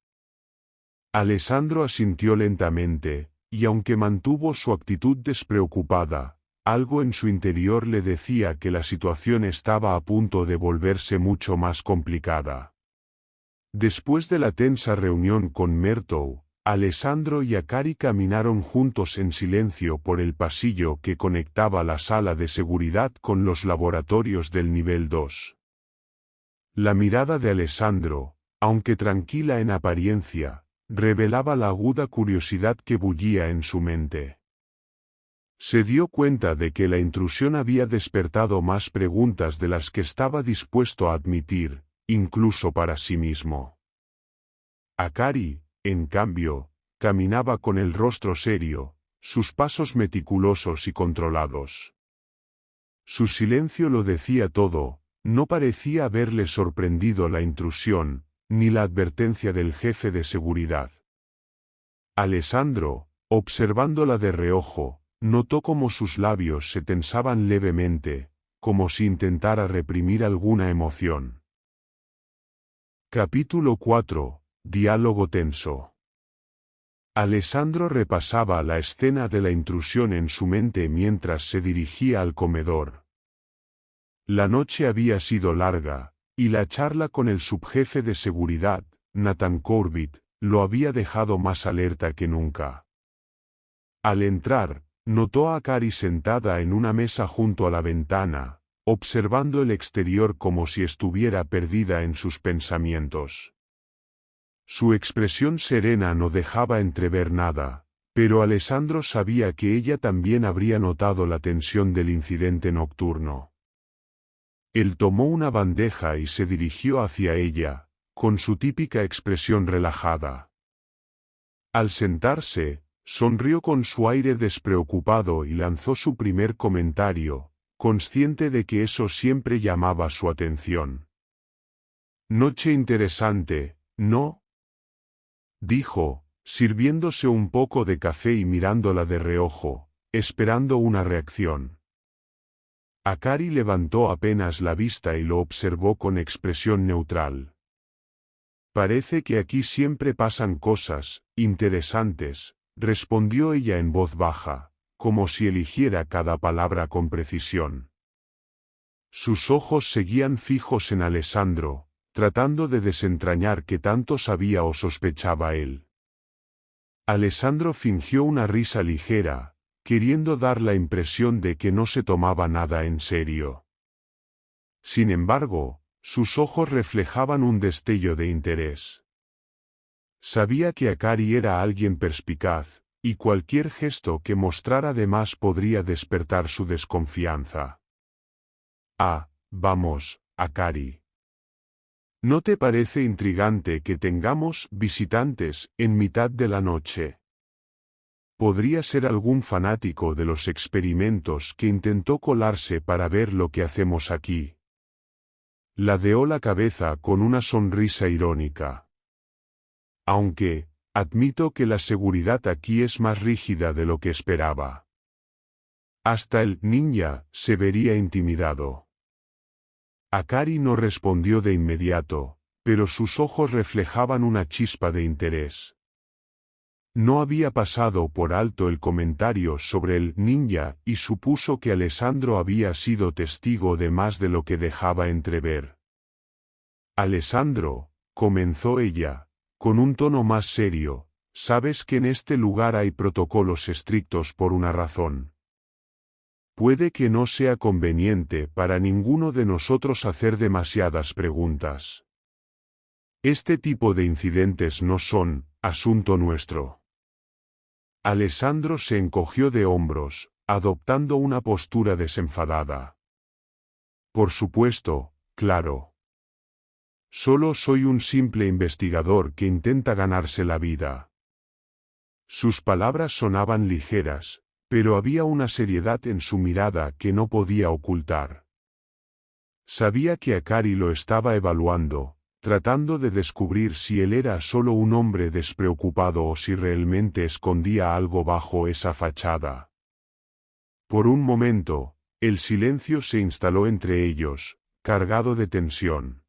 A: Alessandro asintió lentamente, y aunque mantuvo su actitud despreocupada, algo en su interior le decía que la situación estaba a punto de volverse mucho más complicada. Después de la tensa reunión con Mertou, Alessandro y Akari caminaron juntos en silencio por el pasillo que conectaba la sala de seguridad con los laboratorios del nivel 2. La mirada de Alessandro, aunque tranquila en apariencia, revelaba la aguda curiosidad que bullía en su mente. Se dio cuenta de que la intrusión había despertado más preguntas de las que estaba dispuesto a admitir, incluso para sí mismo. Akari, en cambio, caminaba con el rostro serio, sus pasos meticulosos y controlados. Su silencio lo decía todo, no parecía haberle sorprendido la intrusión, ni la advertencia del jefe de seguridad. Alessandro, observándola de reojo, notó cómo sus labios se tensaban levemente, como si intentara reprimir alguna emoción. Capítulo 4. Diálogo tenso. Alessandro repasaba la escena de la intrusión en su mente mientras se dirigía al comedor. La noche había sido larga, y la charla con el subjefe de seguridad, Nathan Corbett, lo había dejado más alerta que nunca. Al entrar, notó a Cari sentada en una mesa junto a la ventana, observando el exterior como si estuviera perdida en sus pensamientos. Su expresión serena no dejaba entrever nada, pero Alessandro sabía que ella también habría notado la tensión del incidente nocturno. Él tomó una bandeja y se dirigió hacia ella, con su típica expresión relajada. Al sentarse, sonrió con su aire despreocupado y lanzó su primer comentario, consciente de que eso siempre llamaba su atención. «Noche interesante, ¿no?», dijo, sirviéndose un poco de café y mirándola de reojo, esperando una reacción. Akari levantó apenas la vista y lo observó con expresión neutral. «Parece que aquí siempre pasan cosas interesantes», respondió ella en voz baja, como si eligiera cada palabra con precisión. Sus ojos seguían fijos en Alessandro, tratando de desentrañar qué tanto sabía o sospechaba él. Alessandro fingió una risa ligera, queriendo dar la impresión de que no se tomaba nada en serio. Sin embargo, sus ojos reflejaban un destello de interés. Sabía que Akari era alguien perspicaz, y cualquier gesto que mostrara de más podría despertar su desconfianza. «Ah, vamos, Akari. ¿No te parece intrigante que tengamos visitantes en mitad de la noche? Podría ser algún fanático de los experimentos que intentó colarse para ver lo que hacemos aquí». Ladeó la cabeza con una sonrisa irónica. «Aunque, admito que la seguridad aquí es más rígida de lo que esperaba». Hasta el ninja se vería intimidado. Akari no respondió de inmediato, pero sus ojos reflejaban una chispa de interés. No había pasado por alto el comentario sobre el ninja y supuso que Alessandro había sido testigo de más de lo que dejaba entrever. «Alessandro», comenzó ella, con un tono más serio, «sabes que en este lugar hay protocolos estrictos por una razón. Puede que no sea conveniente para ninguno de nosotros hacer demasiadas preguntas. Este tipo de incidentes no son asunto nuestro». Alessandro se encogió de hombros, adoptando una postura desenfadada. «Por supuesto, claro. Solo soy un simple investigador que intenta ganarse la vida». Sus palabras sonaban ligeras, pero había una seriedad en su mirada que no podía ocultar. Sabía que Akari lo estaba evaluando, tratando de descubrir si él era solo un hombre despreocupado o si realmente escondía algo bajo esa fachada. Por un momento, el silencio se instaló entre ellos, cargado de tensión.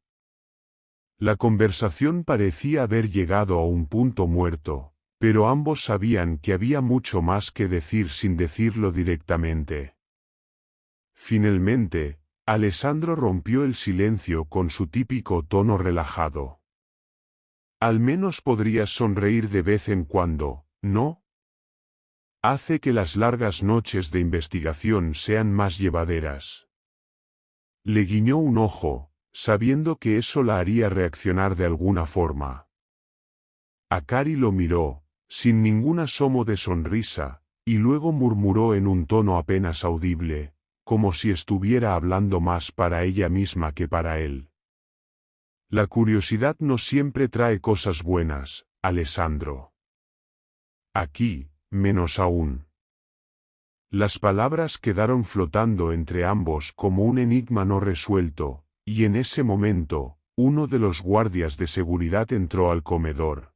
A: La conversación parecía haber llegado a un punto muerto, pero ambos sabían que había mucho más que decir sin decirlo directamente. Finalmente, Alessandro rompió el silencio con su típico tono relajado. «Al menos podrías sonreír de vez en cuando, ¿no? Hace que las largas noches de investigación sean más llevaderas». Le guiñó un ojo, sabiendo que eso la haría reaccionar de alguna forma. Akari lo miró, sin ningún asomo de sonrisa, y luego murmuró en un tono apenas audible, como si estuviera hablando más para ella misma que para él. «La curiosidad no siempre trae cosas buenas, Alessandro. Aquí, menos aún». Las palabras quedaron flotando entre ambos como un enigma no resuelto, y en ese momento, uno de los guardias de seguridad entró al comedor.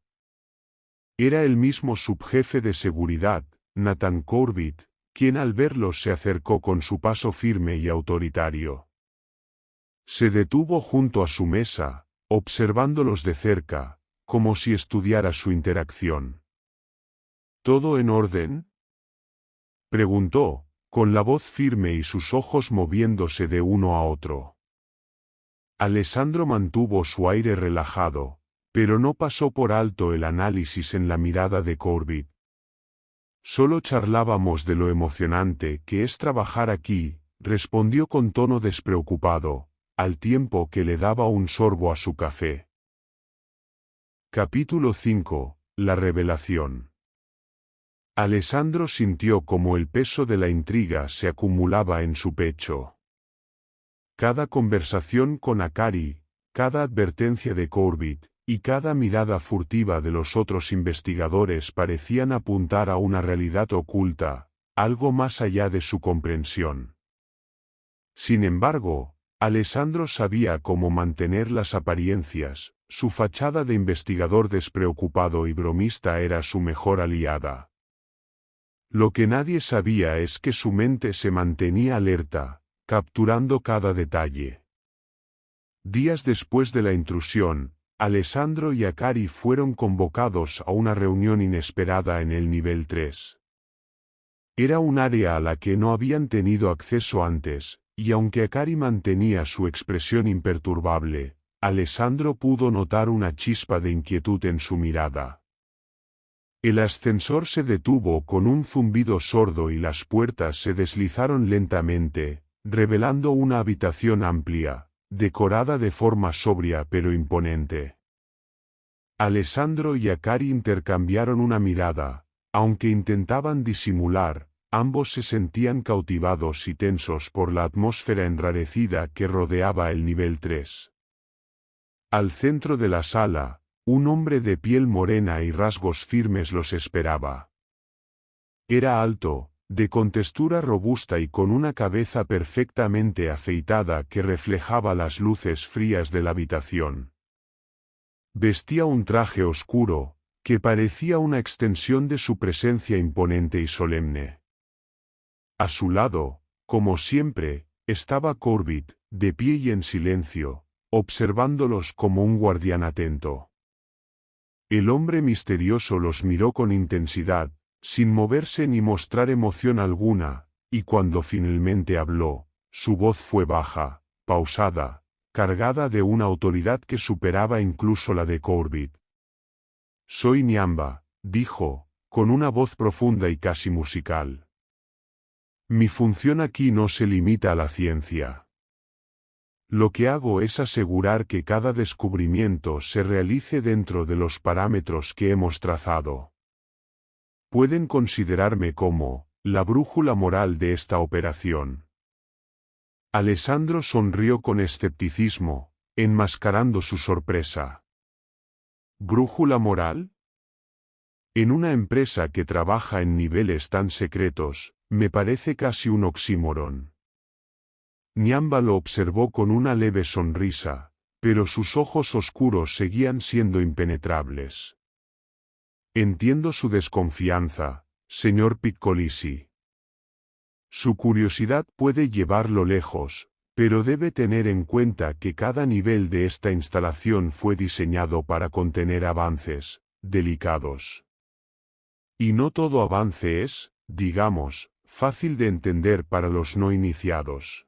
A: Era el mismo subjefe de seguridad, Nathan Corbett, quien al verlos se acercó con su paso firme y autoritario. Se detuvo junto a su mesa, observándolos de cerca, como si estudiara su interacción. ¿Todo en orden?, preguntó, con la voz firme y sus ojos moviéndose de uno a otro. Alessandro mantuvo su aire relajado, pero no pasó por alto el análisis en la mirada de Corbett. Solo charlábamos de lo emocionante que es trabajar aquí, respondió con tono despreocupado, al tiempo que le daba un sorbo a su café. Capítulo 5. La revelación. Alessandro sintió como el peso de la intriga se acumulaba en su pecho. Cada conversación con Akari, cada advertencia de Corbett, y cada mirada furtiva de los otros investigadores parecían apuntar a una realidad oculta, algo más allá de su comprensión. Sin embargo, Alessandro sabía cómo mantener las apariencias, su fachada de investigador despreocupado y bromista era su mejor aliada. Lo que nadie sabía es que su mente se mantenía alerta, capturando cada detalle. Días después de la intrusión, Alessandro y Akari fueron convocados a una reunión inesperada en el nivel 3. Era un área a la que no habían tenido acceso antes, y aunque Akari mantenía su expresión imperturbable, Alessandro pudo notar una chispa de inquietud en su mirada. El ascensor se detuvo con un zumbido sordo y las puertas se deslizaron lentamente, revelando una habitación amplia, decorada de forma sobria pero imponente. Alessandro y Akari intercambiaron una mirada, aunque intentaban disimular, ambos se sentían cautivados y tensos por la atmósfera enrarecida que rodeaba el nivel 3. Al centro de la sala, un hombre de piel morena y rasgos firmes los esperaba. Era alto, de contextura robusta y con una cabeza perfectamente afeitada que reflejaba las luces frías de la habitación. Vestía un traje oscuro, que parecía una extensión de su presencia imponente y solemne. A su lado, como siempre, estaba Corbett, de pie y en silencio, observándolos como un guardián atento. El hombre misterioso los miró con intensidad, sin moverse ni mostrar emoción alguna, y cuando finalmente habló, su voz fue baja, pausada, cargada de una autoridad que superaba incluso la de Corbett. «Soy Nyamba», dijo, con una voz profunda y casi musical. «Mi función aquí no se limita a la ciencia. Lo que hago es asegurar que cada descubrimiento se realice dentro de los parámetros que hemos trazado. Pueden considerarme como la brújula moral de esta operación». Alessandro sonrió con escepticismo, enmascarando su sorpresa. ¿Brújula moral? En una empresa que trabaja en niveles tan secretos, me parece casi un oxímoron. Nyamba lo observó con una leve sonrisa, pero sus ojos oscuros seguían siendo impenetrables. Entiendo su desconfianza, señor Piccolisi. Su curiosidad puede llevarlo lejos, pero debe tener en cuenta que cada nivel de esta instalación fue diseñado para contener avances delicados. Y no todo avance es, digamos, fácil de entender para los no iniciados.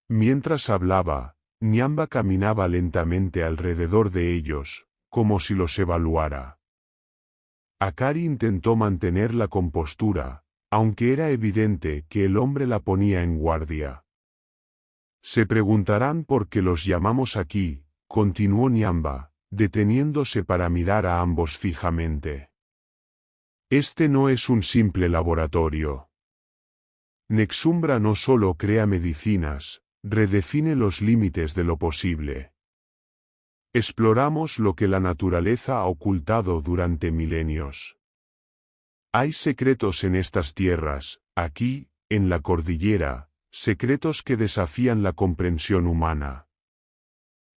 A: Mientras hablaba, Nyamba caminaba lentamente alrededor de ellos, como si los evaluara. Akari intentó mantener la compostura, aunque era evidente que el hombre la ponía en guardia. Se preguntarán por qué los llamamos aquí, continuó Nyamba, deteniéndose para mirar a ambos fijamente. Este no es un simple laboratorio. Nexumbra no solo crea medicinas, redefine los límites de lo posible. Exploramos lo que la naturaleza ha ocultado durante milenios. Hay secretos en estas tierras, aquí, en la cordillera, secretos que desafían la comprensión humana.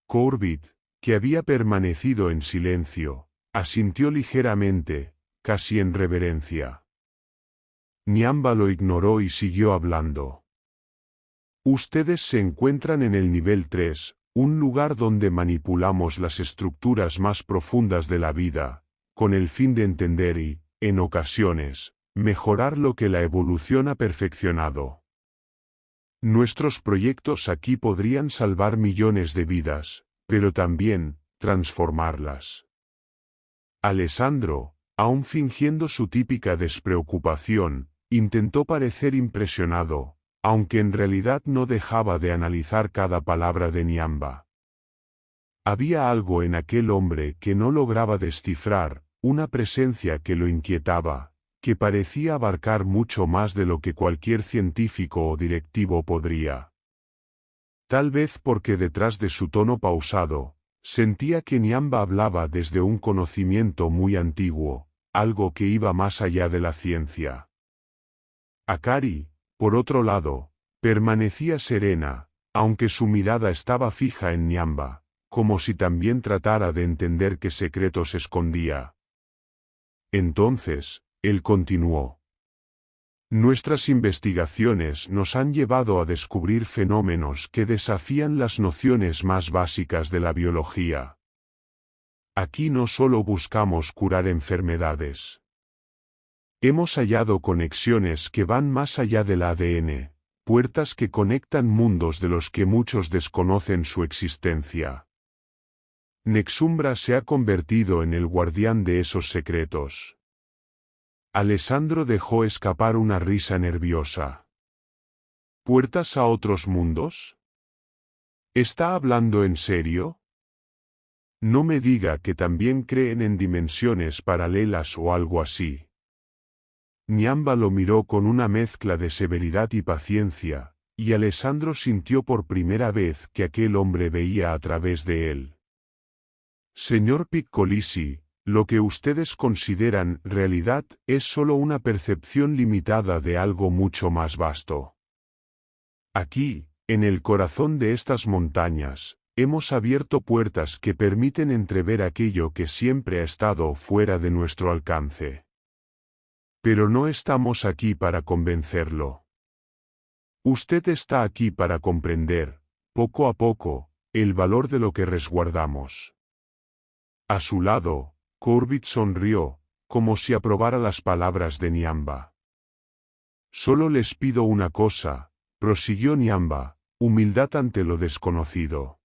A: Corbett, que había permanecido en silencio, asintió ligeramente, casi en reverencia. Nyamba lo ignoró y siguió hablando. Ustedes se encuentran en el nivel 3, un lugar donde manipulamos las estructuras más profundas de la vida, con el fin de entender y, en ocasiones, mejorar lo que la evolución ha perfeccionado. Nuestros proyectos aquí podrían salvar millones de vidas, pero también, transformarlas. Alessandro, aún fingiendo su típica despreocupación, intentó parecer impresionado, aunque en realidad no dejaba de analizar cada palabra de Niamba. Había algo en aquel hombre que no lograba descifrar, una presencia que lo inquietaba, que parecía abarcar mucho más de lo que cualquier científico o directivo podría. Tal vez porque detrás de su tono pausado, sentía que Niamba hablaba desde un conocimiento muy antiguo, algo que iba más allá de la ciencia. Akari, por otro lado, permanecía serena, aunque su mirada estaba fija en Niamba, como si también tratara de entender qué secretos escondía. Entonces, él continuó. Nuestras investigaciones nos han llevado a descubrir fenómenos que desafían las nociones más básicas de la biología. Aquí no solo buscamos curar enfermedades. Hemos hallado conexiones que van más allá del ADN, puertas que conectan mundos de los que muchos desconocen su existencia. Nexumbra se ha convertido en el guardián de esos secretos. Alessandro dejó escapar una risa nerviosa. ¿Puertas a otros mundos? ¿Está hablando en serio? No me diga que también creen en dimensiones paralelas o algo así. Niamba lo miró con una mezcla de severidad y paciencia, y Alessandro sintió por primera vez que aquel hombre veía a través de él. Señor Piccolisi, lo que ustedes consideran realidad es solo una percepción limitada de algo mucho más vasto. Aquí, en el corazón de estas montañas, hemos abierto puertas que permiten entrever aquello que siempre ha estado fuera de nuestro alcance. Pero no estamos aquí para convencerlo. Usted está aquí para comprender, poco a poco, el valor de lo que resguardamos. A su lado, Corbett sonrió, como si aprobara las palabras de Niamba. Solo les pido una cosa, prosiguió Niamba, humildad ante lo desconocido.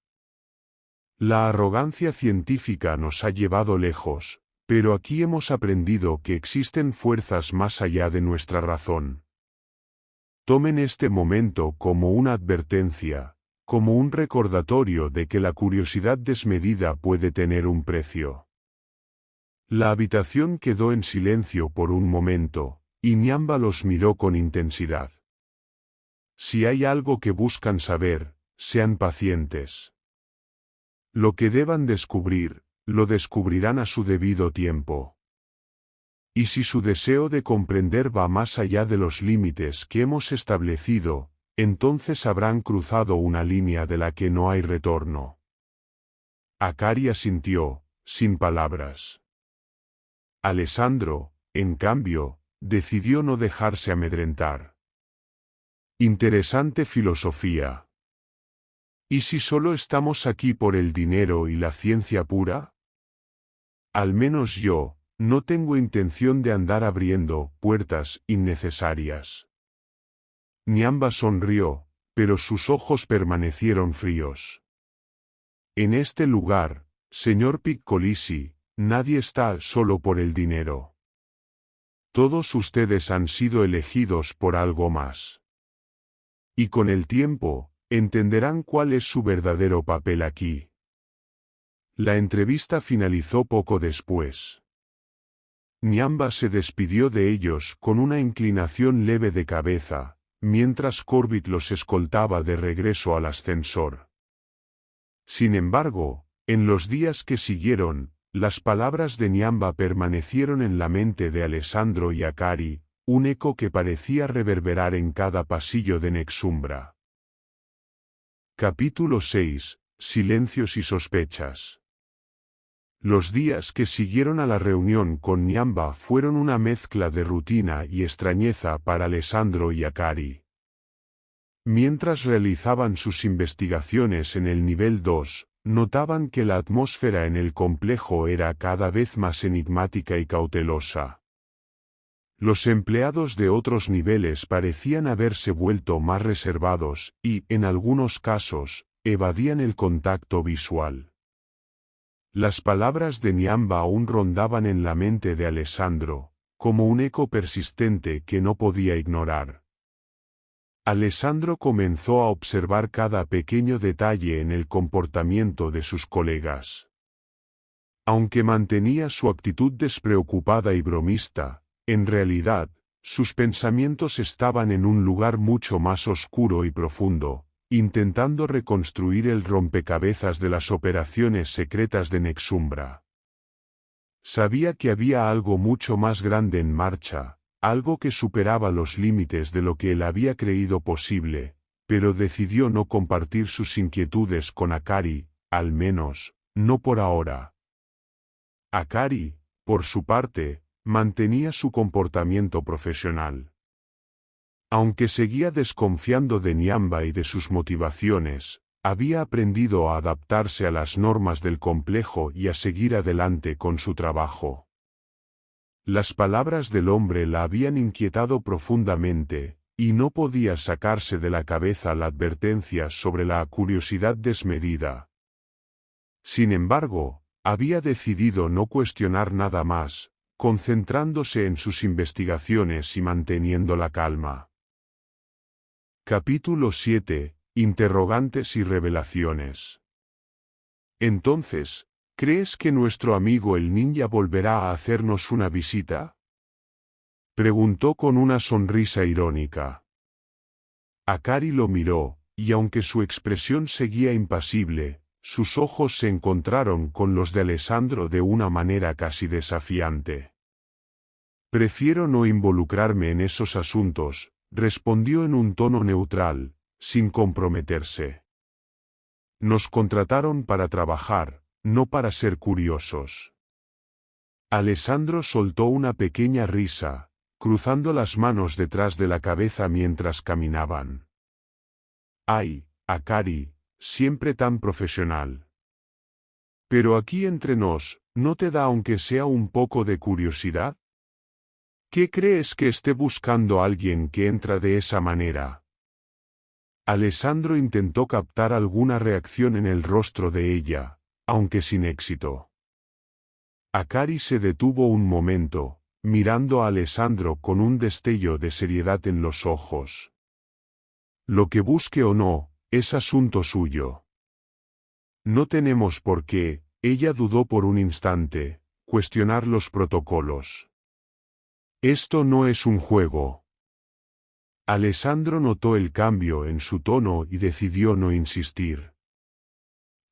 A: La arrogancia científica nos ha llevado lejos, pero aquí hemos aprendido que existen fuerzas más allá de nuestra razón. Tomen este momento como una advertencia, como un recordatorio de que la curiosidad desmedida puede tener un precio. La habitación quedó en silencio por un momento, y Niamba los miró con intensidad. Si hay algo que buscan saber, sean pacientes. Lo que deban descubrir, lo descubrirán a su debido tiempo. Y si su deseo de comprender va más allá de los límites que hemos establecido, entonces habrán cruzado una línea de la que no hay retorno. Akari asintió, sin palabras. Alessandro, en cambio, decidió no dejarse amedrentar. Interesante filosofía. ¿Y si solo estamos aquí por el dinero y la ciencia pura? Al menos yo, no tengo intención de andar abriendo puertas innecesarias. Niamba sonrió, pero sus ojos permanecieron fríos. En este lugar, señor Piccolisi, nadie está solo por el dinero. Todos ustedes han sido elegidos por algo más. Y con el tiempo, entenderán cuál es su verdadero papel aquí. La entrevista finalizó poco después. Niamba se despidió de ellos con una inclinación leve de cabeza, mientras Corbett los escoltaba de regreso al ascensor. Sin embargo, en los días que siguieron, las palabras de Niamba permanecieron en la mente de Alessandro y Akari, un eco que parecía reverberar en cada pasillo de Nexumbra. Capítulo 6. Silencios y sospechas. Los días que siguieron a la reunión con Niamba fueron una mezcla de rutina y extrañeza para Alessandro y Akari. Mientras realizaban sus investigaciones en el nivel 2, notaban que la atmósfera en el complejo era cada vez más enigmática y cautelosa. Los empleados de otros niveles parecían haberse vuelto más reservados y, en algunos casos, evadían el contacto visual. Las palabras de Niamba aún rondaban en la mente de Alessandro, como un eco persistente que no podía ignorar. Alessandro comenzó a observar cada pequeño detalle en el comportamiento de sus colegas. Aunque mantenía su actitud despreocupada y bromista, en realidad, sus pensamientos estaban en un lugar mucho más oscuro y profundo, intentando reconstruir el rompecabezas de las operaciones secretas de Nexumbra. Sabía que había algo mucho más grande en marcha, algo que superaba los límites de lo que él había creído posible, pero decidió no compartir sus inquietudes con Akari, al menos, no por ahora. Akari, por su parte, mantenía su comportamiento profesional. Aunque seguía desconfiando de Niamba y de sus motivaciones, había aprendido a adaptarse a las normas del complejo y a seguir adelante con su trabajo. Las palabras del hombre la habían inquietado profundamente, y no podía sacarse de la cabeza la advertencia sobre la curiosidad desmedida. Sin embargo, había decidido no cuestionar nada más, concentrándose en sus investigaciones y manteniendo la calma. Capítulo 7. Interrogantes y revelaciones. Entonces, ¿crees que nuestro amigo el ninja volverá a hacernos una visita? Preguntó con una sonrisa irónica. Akari lo miró, y aunque su expresión seguía impasible, sus ojos se encontraron con los de Alessandro de una manera casi desafiante. Prefiero no involucrarme en esos asuntos, respondió en un tono neutral, sin comprometerse. Nos contrataron para trabajar, no para ser curiosos. Alessandro soltó una pequeña risa, cruzando las manos detrás de la cabeza mientras caminaban. Ay, Akari, siempre tan profesional. Pero aquí entre nos, ¿no te da aunque sea un poco de curiosidad? ¿Qué crees que esté buscando alguien que entra de esa manera? Alessandro intentó captar alguna reacción en el rostro de ella, aunque sin éxito. Akari se detuvo un momento, mirando a Alessandro con un destello de seriedad en los ojos. Lo que busque o no, es asunto suyo. No tenemos por qué, ella dudó por un instante, cuestionar los protocolos. Esto no es un juego. Alessandro notó el cambio en su tono y decidió no insistir.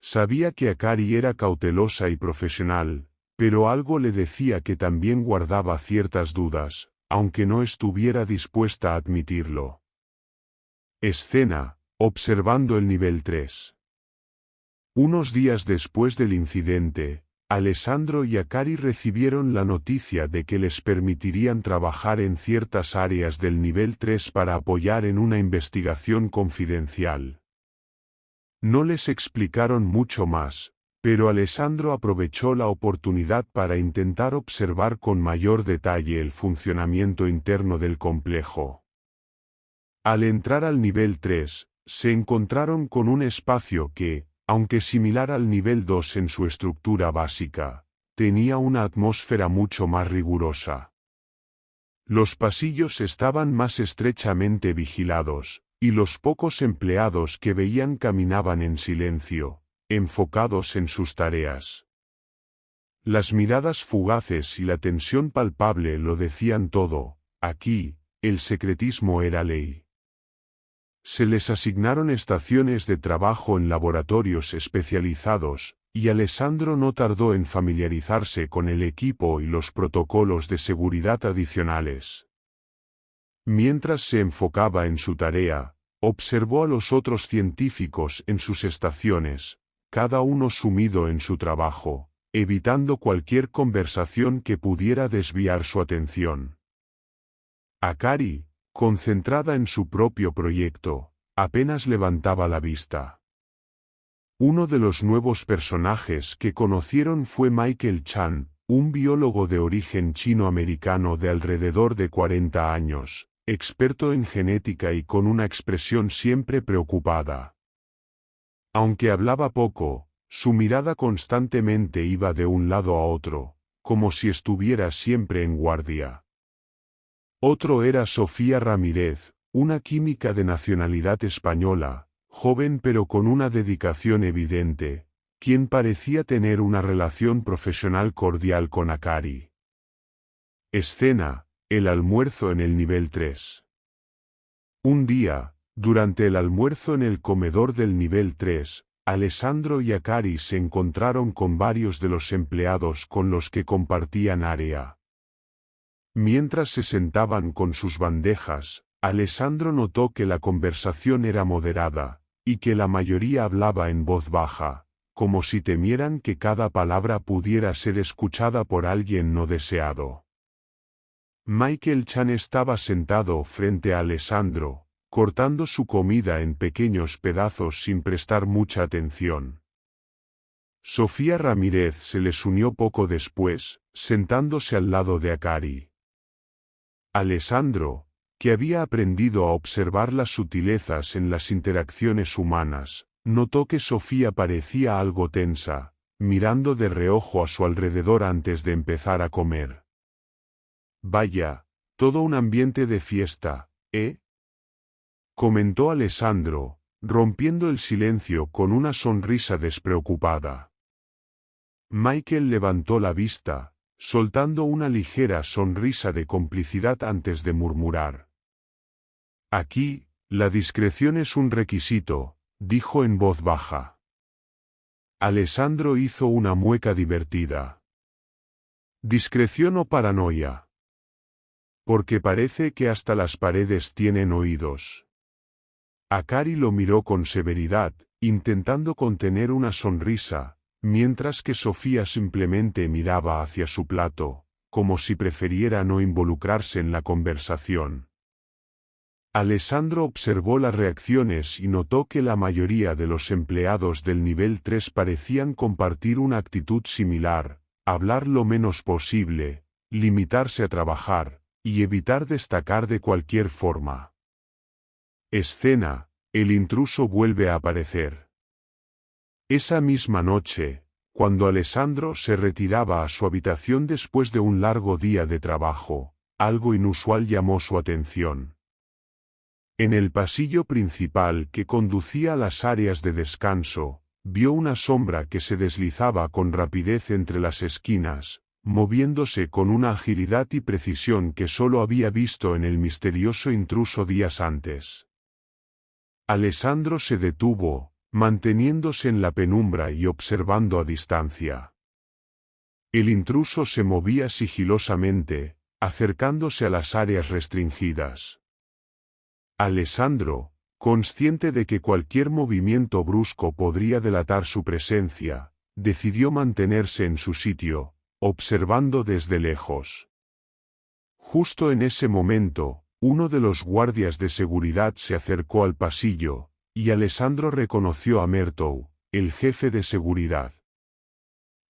A: Sabía que Akari era cautelosa y profesional, pero algo le decía que también guardaba ciertas dudas, aunque no estuviera dispuesta a admitirlo. Escena, observando el nivel 3. Unos días después del incidente, Alessandro y Akari recibieron la noticia de que les permitirían trabajar en ciertas áreas del nivel 3 para apoyar en una investigación confidencial. No les explicaron mucho más, pero Alessandro aprovechó la oportunidad para intentar observar con mayor detalle el funcionamiento interno del complejo. Al entrar al nivel 3, se encontraron con un espacio que, aunque similar al nivel 2 en su estructura básica, tenía una atmósfera mucho más rigurosa. Los pasillos estaban más estrechamente vigilados, y los pocos empleados que veían caminaban en silencio, enfocados en sus tareas. Las miradas fugaces y la tensión palpable lo decían todo. Aquí, el secretismo era ley. Se les asignaron estaciones de trabajo en laboratorios especializados, y Alessandro no tardó en familiarizarse con el equipo y los protocolos de seguridad adicionales. Mientras se enfocaba en su tarea, observó a los otros científicos en sus estaciones, cada uno sumido en su trabajo, evitando cualquier conversación que pudiera desviar su atención. Akari, concentrada en su propio proyecto, apenas levantaba la vista. Uno de los nuevos personajes que conocieron fue Michael Chan, un biólogo de origen chino-americano de alrededor de 40 años, experto en genética y con una expresión siempre preocupada. Aunque hablaba poco, su mirada constantemente iba de un lado a otro, como si estuviera siempre en guardia. Otro era Sofía Ramírez, una química de nacionalidad española, joven pero con una dedicación evidente, quien parecía tener una relación profesional cordial con Akari. Escena: el almuerzo en el nivel 3. Un día, durante el almuerzo en el comedor del nivel 3, Alessandro y Akari se encontraron con varios de los empleados con los que compartían área. Mientras se sentaban con sus bandejas, Alessandro notó que la conversación era moderada, y que la mayoría hablaba en voz baja, como si temieran que cada palabra pudiera ser escuchada por alguien no deseado. Michael Chan estaba sentado frente a Alessandro, cortando su comida en pequeños pedazos sin prestar mucha atención. Sofía Ramírez se les unió poco después, sentándose al lado de Akari. Alessandro, que había aprendido a observar las sutilezas en las interacciones humanas, notó que Sofía parecía algo tensa, mirando de reojo a su alrededor antes de empezar a comer. «Vaya, todo un ambiente de fiesta, ¿eh?», comentó Alessandro, rompiendo el silencio con una sonrisa despreocupada. Michael levantó la vista, soltando una ligera sonrisa de complicidad antes de murmurar. «Aquí, la discreción es un requisito», dijo en voz baja. Alessandro hizo una mueca divertida. «¿Discreción o paranoia? Porque parece que hasta las paredes tienen oídos». Akari lo miró con severidad, intentando contener una sonrisa, mientras que Sofía simplemente miraba hacia su plato, como si prefiriera no involucrarse en la conversación. Alessandro observó las reacciones y notó que la mayoría de los empleados del nivel 3 parecían compartir una actitud similar: hablar lo menos posible, limitarse a trabajar, y evitar destacar de cualquier forma. Escena: el intruso vuelve a aparecer. Esa misma noche, cuando Alessandro se retiraba a su habitación después de un largo día de trabajo, algo inusual llamó su atención. En el pasillo principal que conducía a las áreas de descanso, vio una sombra que se deslizaba con rapidez entre las esquinas, moviéndose con una agilidad y precisión que solo había visto en el misterioso intruso días antes. Alessandro se detuvo, manteniéndose en la penumbra y observando a distancia. El intruso se movía sigilosamente, acercándose a las áreas restringidas. Alessandro, consciente de que cualquier movimiento brusco podría delatar su presencia, decidió mantenerse en su sitio, observando desde lejos. Justo en ese momento, uno de los guardias de seguridad se acercó al pasillo, y Alessandro reconoció a Mertou, el jefe de seguridad.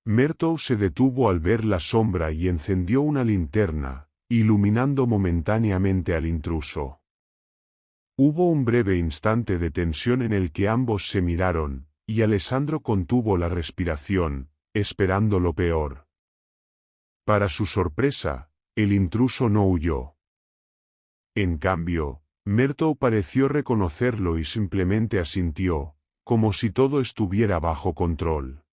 A: Mertou se detuvo al ver la sombra y encendió una linterna, iluminando momentáneamente al intruso. Hubo un breve instante de tensión en el que ambos se miraron, y Alessandro contuvo la respiración, esperando lo peor. Para su sorpresa, el intruso no huyó. En cambio, Mertou pareció reconocerlo y simplemente asintió, como si todo estuviera bajo control.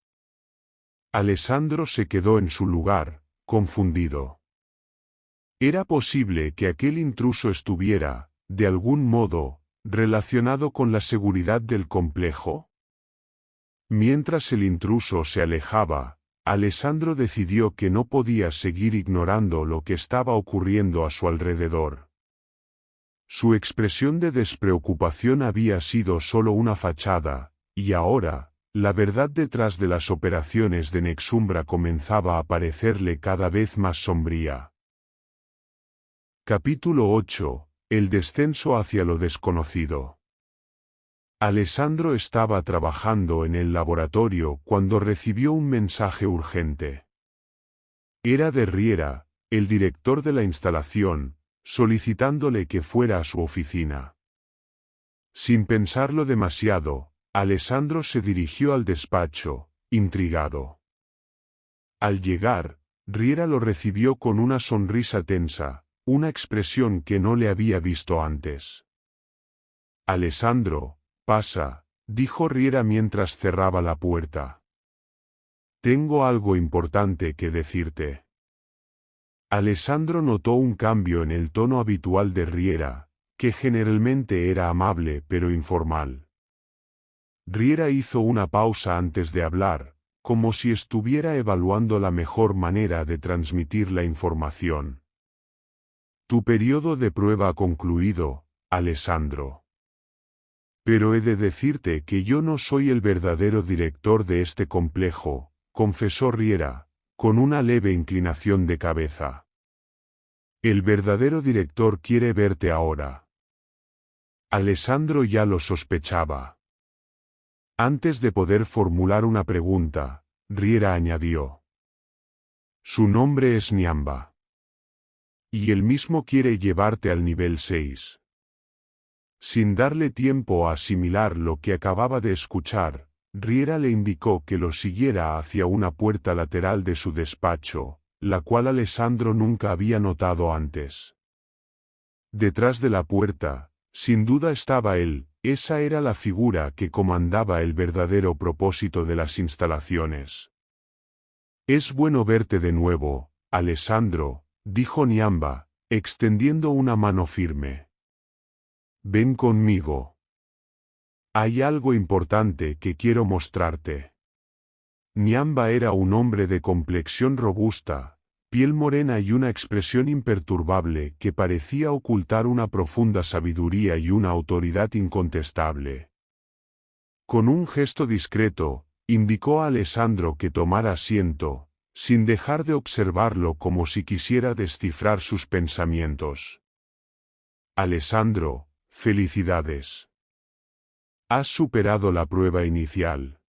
A: Alessandro se quedó en su lugar, confundido. ¿Era posible que aquel intruso estuviera, de algún modo, relacionado con la seguridad del complejo? Mientras el intruso se alejaba, Alessandro decidió que no podía seguir ignorando lo que estaba ocurriendo a su alrededor. Su expresión de despreocupación había sido solo una fachada, y ahora, la verdad detrás de las operaciones de Nexumbra comenzaba a parecerle cada vez más sombría. Capítulo 8. El descenso hacia lo desconocido. Alessandro estaba trabajando en el laboratorio cuando recibió un mensaje urgente. Era de Riera, el director de la instalación, solicitándole que fuera a su oficina. Sin pensarlo demasiado, Alessandro se dirigió al despacho, intrigado. Al llegar, Riera lo recibió con una sonrisa tensa, una expresión que no le había visto antes. Alessandro, pasa, dijo Riera mientras cerraba la puerta. Tengo algo importante que decirte. Alessandro notó un cambio en el tono habitual de Riera, que generalmente era amable pero informal. Riera hizo una pausa antes de hablar, como si estuviera evaluando la mejor manera de transmitir la información. Tu periodo de prueba ha concluido, Alessandro. Pero he de decirte que yo no soy el verdadero director de este complejo, confesó Riera, con una leve inclinación de cabeza. El verdadero director quiere verte ahora. Alessandro ya lo sospechaba. Antes de poder formular una pregunta, Riera añadió. Su nombre es Niamba. Y él mismo quiere llevarte al nivel 6. Sin darle tiempo a asimilar lo que acababa de escuchar, Riera le indicó que lo siguiera hacia una puerta lateral de su despacho, la cual Alessandro nunca había notado antes. Detrás de la puerta, sin duda estaba él, esa era la figura que comandaba el verdadero propósito de las instalaciones. Es bueno verte de nuevo, Alessandro, dijo Niamba, extendiendo una mano firme. Ven conmigo. Hay algo importante que quiero mostrarte. Niamba era un hombre de complexión robusta, piel morena y una expresión imperturbable que parecía ocultar una profunda sabiduría y una autoridad incontestable. Con un gesto discreto, indicó a Alessandro que tomara asiento, sin dejar de observarlo como si quisiera descifrar sus pensamientos. Alessandro, felicidades. Has superado la prueba inicial.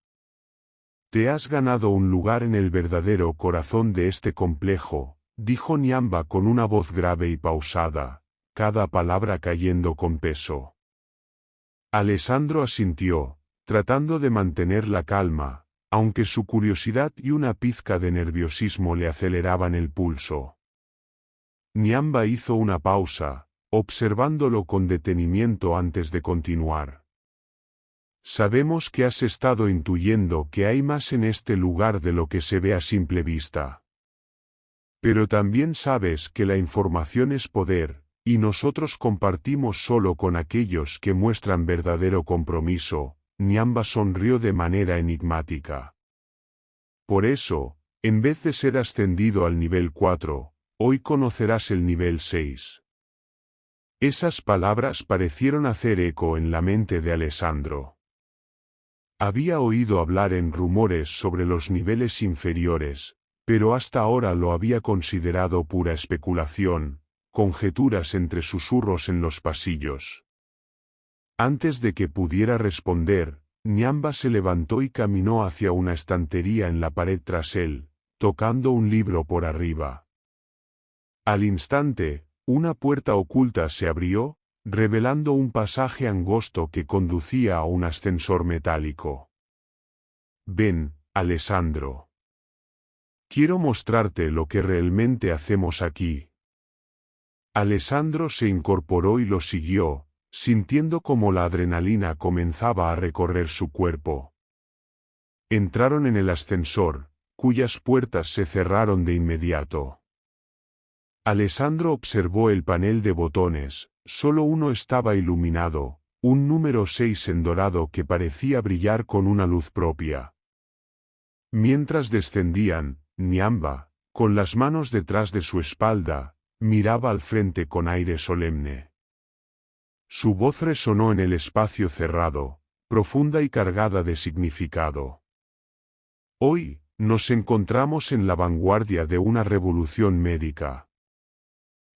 A: Te has ganado un lugar en el verdadero corazón de este complejo, dijo Niamba con una voz grave y pausada, cada palabra cayendo con peso. Alessandro asintió, tratando de mantener la calma, aunque su curiosidad y una pizca de nerviosismo le aceleraban el pulso. Niamba hizo una pausa, observándolo con detenimiento antes de continuar. Sabemos que has estado intuyendo que hay más en este lugar de lo que se ve a simple vista. Pero también sabes que la información es poder, y nosotros compartimos solo con aquellos que muestran verdadero compromiso. Niamba sonrió de manera enigmática. Por eso, en vez de ser ascendido al nivel 4, hoy conocerás el nivel 6. Esas palabras parecieron hacer eco en la mente de Alessandro. Había oído hablar en rumores sobre los niveles inferiores, pero hasta ahora lo había considerado pura especulación, conjeturas entre susurros en los pasillos. Antes de que pudiera responder, Niamba se levantó y caminó hacia una estantería en la pared tras él, tocando un libro por arriba. Al instante, una puerta oculta se abrió, revelando un pasaje angosto que conducía a un ascensor metálico. Ven, Alessandro. Quiero mostrarte lo que realmente hacemos aquí. Alessandro se incorporó y lo siguió, sintiendo como la adrenalina comenzaba a recorrer su cuerpo. Entraron en el ascensor, cuyas puertas se cerraron de inmediato. Alessandro observó el panel de botones, solo uno estaba iluminado, un número 6 en dorado que parecía brillar con una luz propia. Mientras descendían, Niamba, con las manos detrás de su espalda, miraba al frente con aire solemne. Su voz resonó en el espacio cerrado, profunda y cargada de significado. Hoy, nos encontramos en la vanguardia de una revolución médica.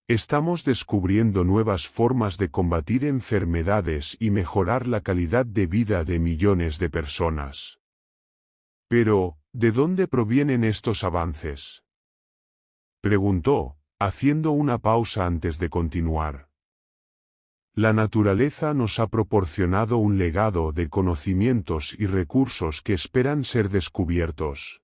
A: Estamos descubriendo nuevas formas de combatir enfermedades y mejorar la calidad de vida de millones de personas. Pero, ¿de dónde provienen estos avances?, preguntó, haciendo una pausa antes de continuar. La naturaleza nos ha proporcionado un legado de conocimientos y recursos que esperan ser descubiertos.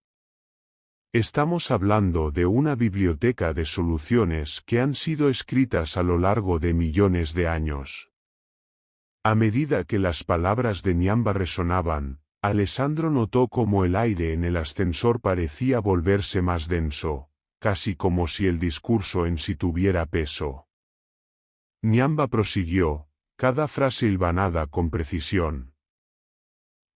A: Estamos hablando de una biblioteca de soluciones que han sido escritas a lo largo de millones de años. A medida que las palabras de Niamba resonaban, Alessandro notó cómo el aire en el ascensor parecía volverse más denso, casi como si el discurso en sí tuviera peso. Niamba prosiguió, cada frase hilvanada con precisión.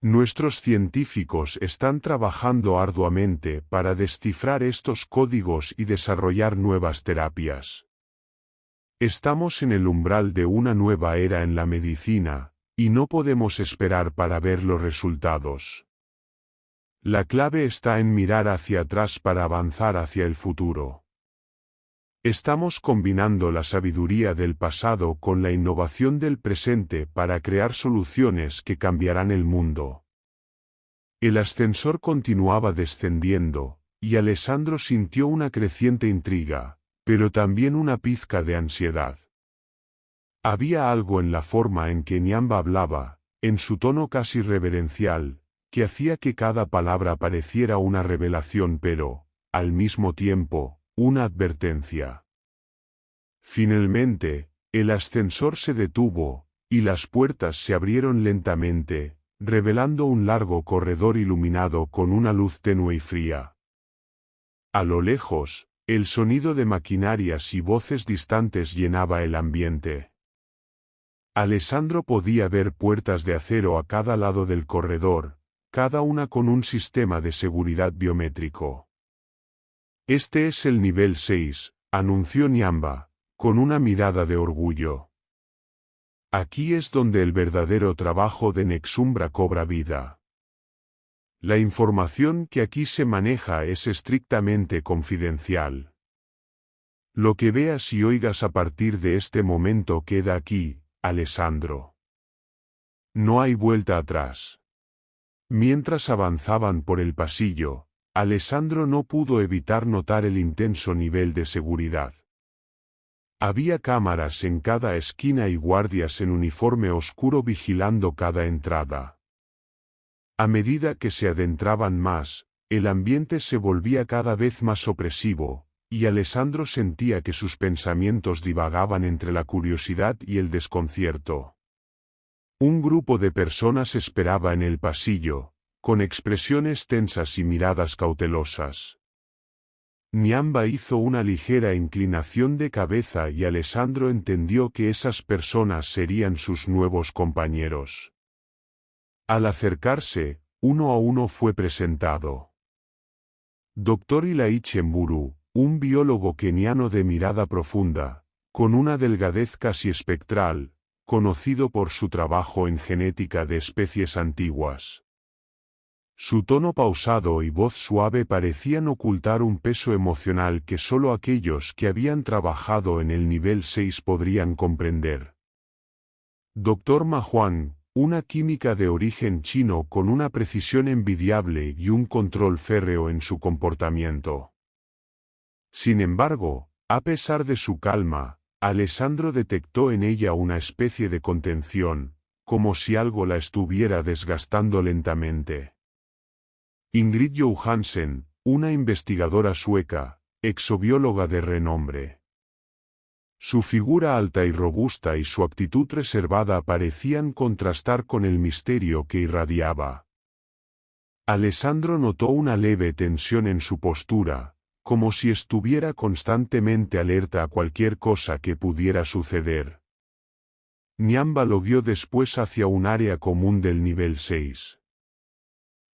A: Nuestros científicos están trabajando arduamente para descifrar estos códigos y desarrollar nuevas terapias. Estamos en el umbral de una nueva era en la medicina, y no podemos esperar para ver los resultados. La clave está en mirar hacia atrás para avanzar hacia el futuro. Estamos combinando la sabiduría del pasado con la innovación del presente para crear soluciones que cambiarán el mundo. El ascensor continuaba descendiendo, y Alessandro sintió una creciente intriga, pero también una pizca de ansiedad. Había algo en la forma en que Niamba hablaba, en su tono casi reverencial, que hacía que cada palabra pareciera una revelación pero, al mismo tiempo, una advertencia. Finalmente, el ascensor se detuvo, y las puertas se abrieron lentamente, revelando un largo corredor iluminado con una luz tenue y fría. A lo lejos, el sonido de maquinarias y voces distantes llenaba el ambiente. Alessandro podía ver puertas de acero a cada lado del corredor, cada una con un sistema de seguridad biométrico. Este es el nivel 6, anunció Niamba, con una mirada de orgullo. Aquí es donde el verdadero trabajo de Nexumbra cobra vida. La información que aquí se maneja es estrictamente confidencial. Lo que veas y oigas a partir de este momento queda aquí, Alessandro. No hay vuelta atrás. Mientras avanzaban por el pasillo, Alessandro no pudo evitar notar el intenso nivel de seguridad. Había cámaras en cada esquina y guardias en uniforme oscuro vigilando cada entrada. A medida que se adentraban más, el ambiente se volvía cada vez más opresivo, y Alessandro sentía que sus pensamientos divagaban entre la curiosidad y el desconcierto. Un grupo de personas esperaba en el pasillo, con expresiones tensas y miradas cautelosas. Niamba hizo una ligera inclinación de cabeza y Alessandro entendió que esas personas serían sus nuevos compañeros. Al acercarse, uno a uno fue presentado. Dr. Ilaichi Mburu, un biólogo keniano de mirada profunda, con una delgadez casi espectral, conocido por su trabajo en genética de especies antiguas. Su tono pausado y voz suave parecían ocultar un peso emocional que solo aquellos que habían trabajado en el nivel 6 podrían comprender. Dr. Ma Huang, una química de origen chino con una precisión envidiable y un control férreo en su comportamiento. Sin embargo, a pesar de su calma, Alessandro detectó en ella una especie de contención, como si algo la estuviera desgastando lentamente. Ingrid Johansen, una investigadora sueca, exobióloga de renombre. Su figura alta y robusta y su actitud reservada parecían contrastar con el misterio que irradiaba. Alessandro notó una leve tensión en su postura, como si estuviera constantemente alerta a cualquier cosa que pudiera suceder. Niamba lo guió después hacia un área común del nivel 6.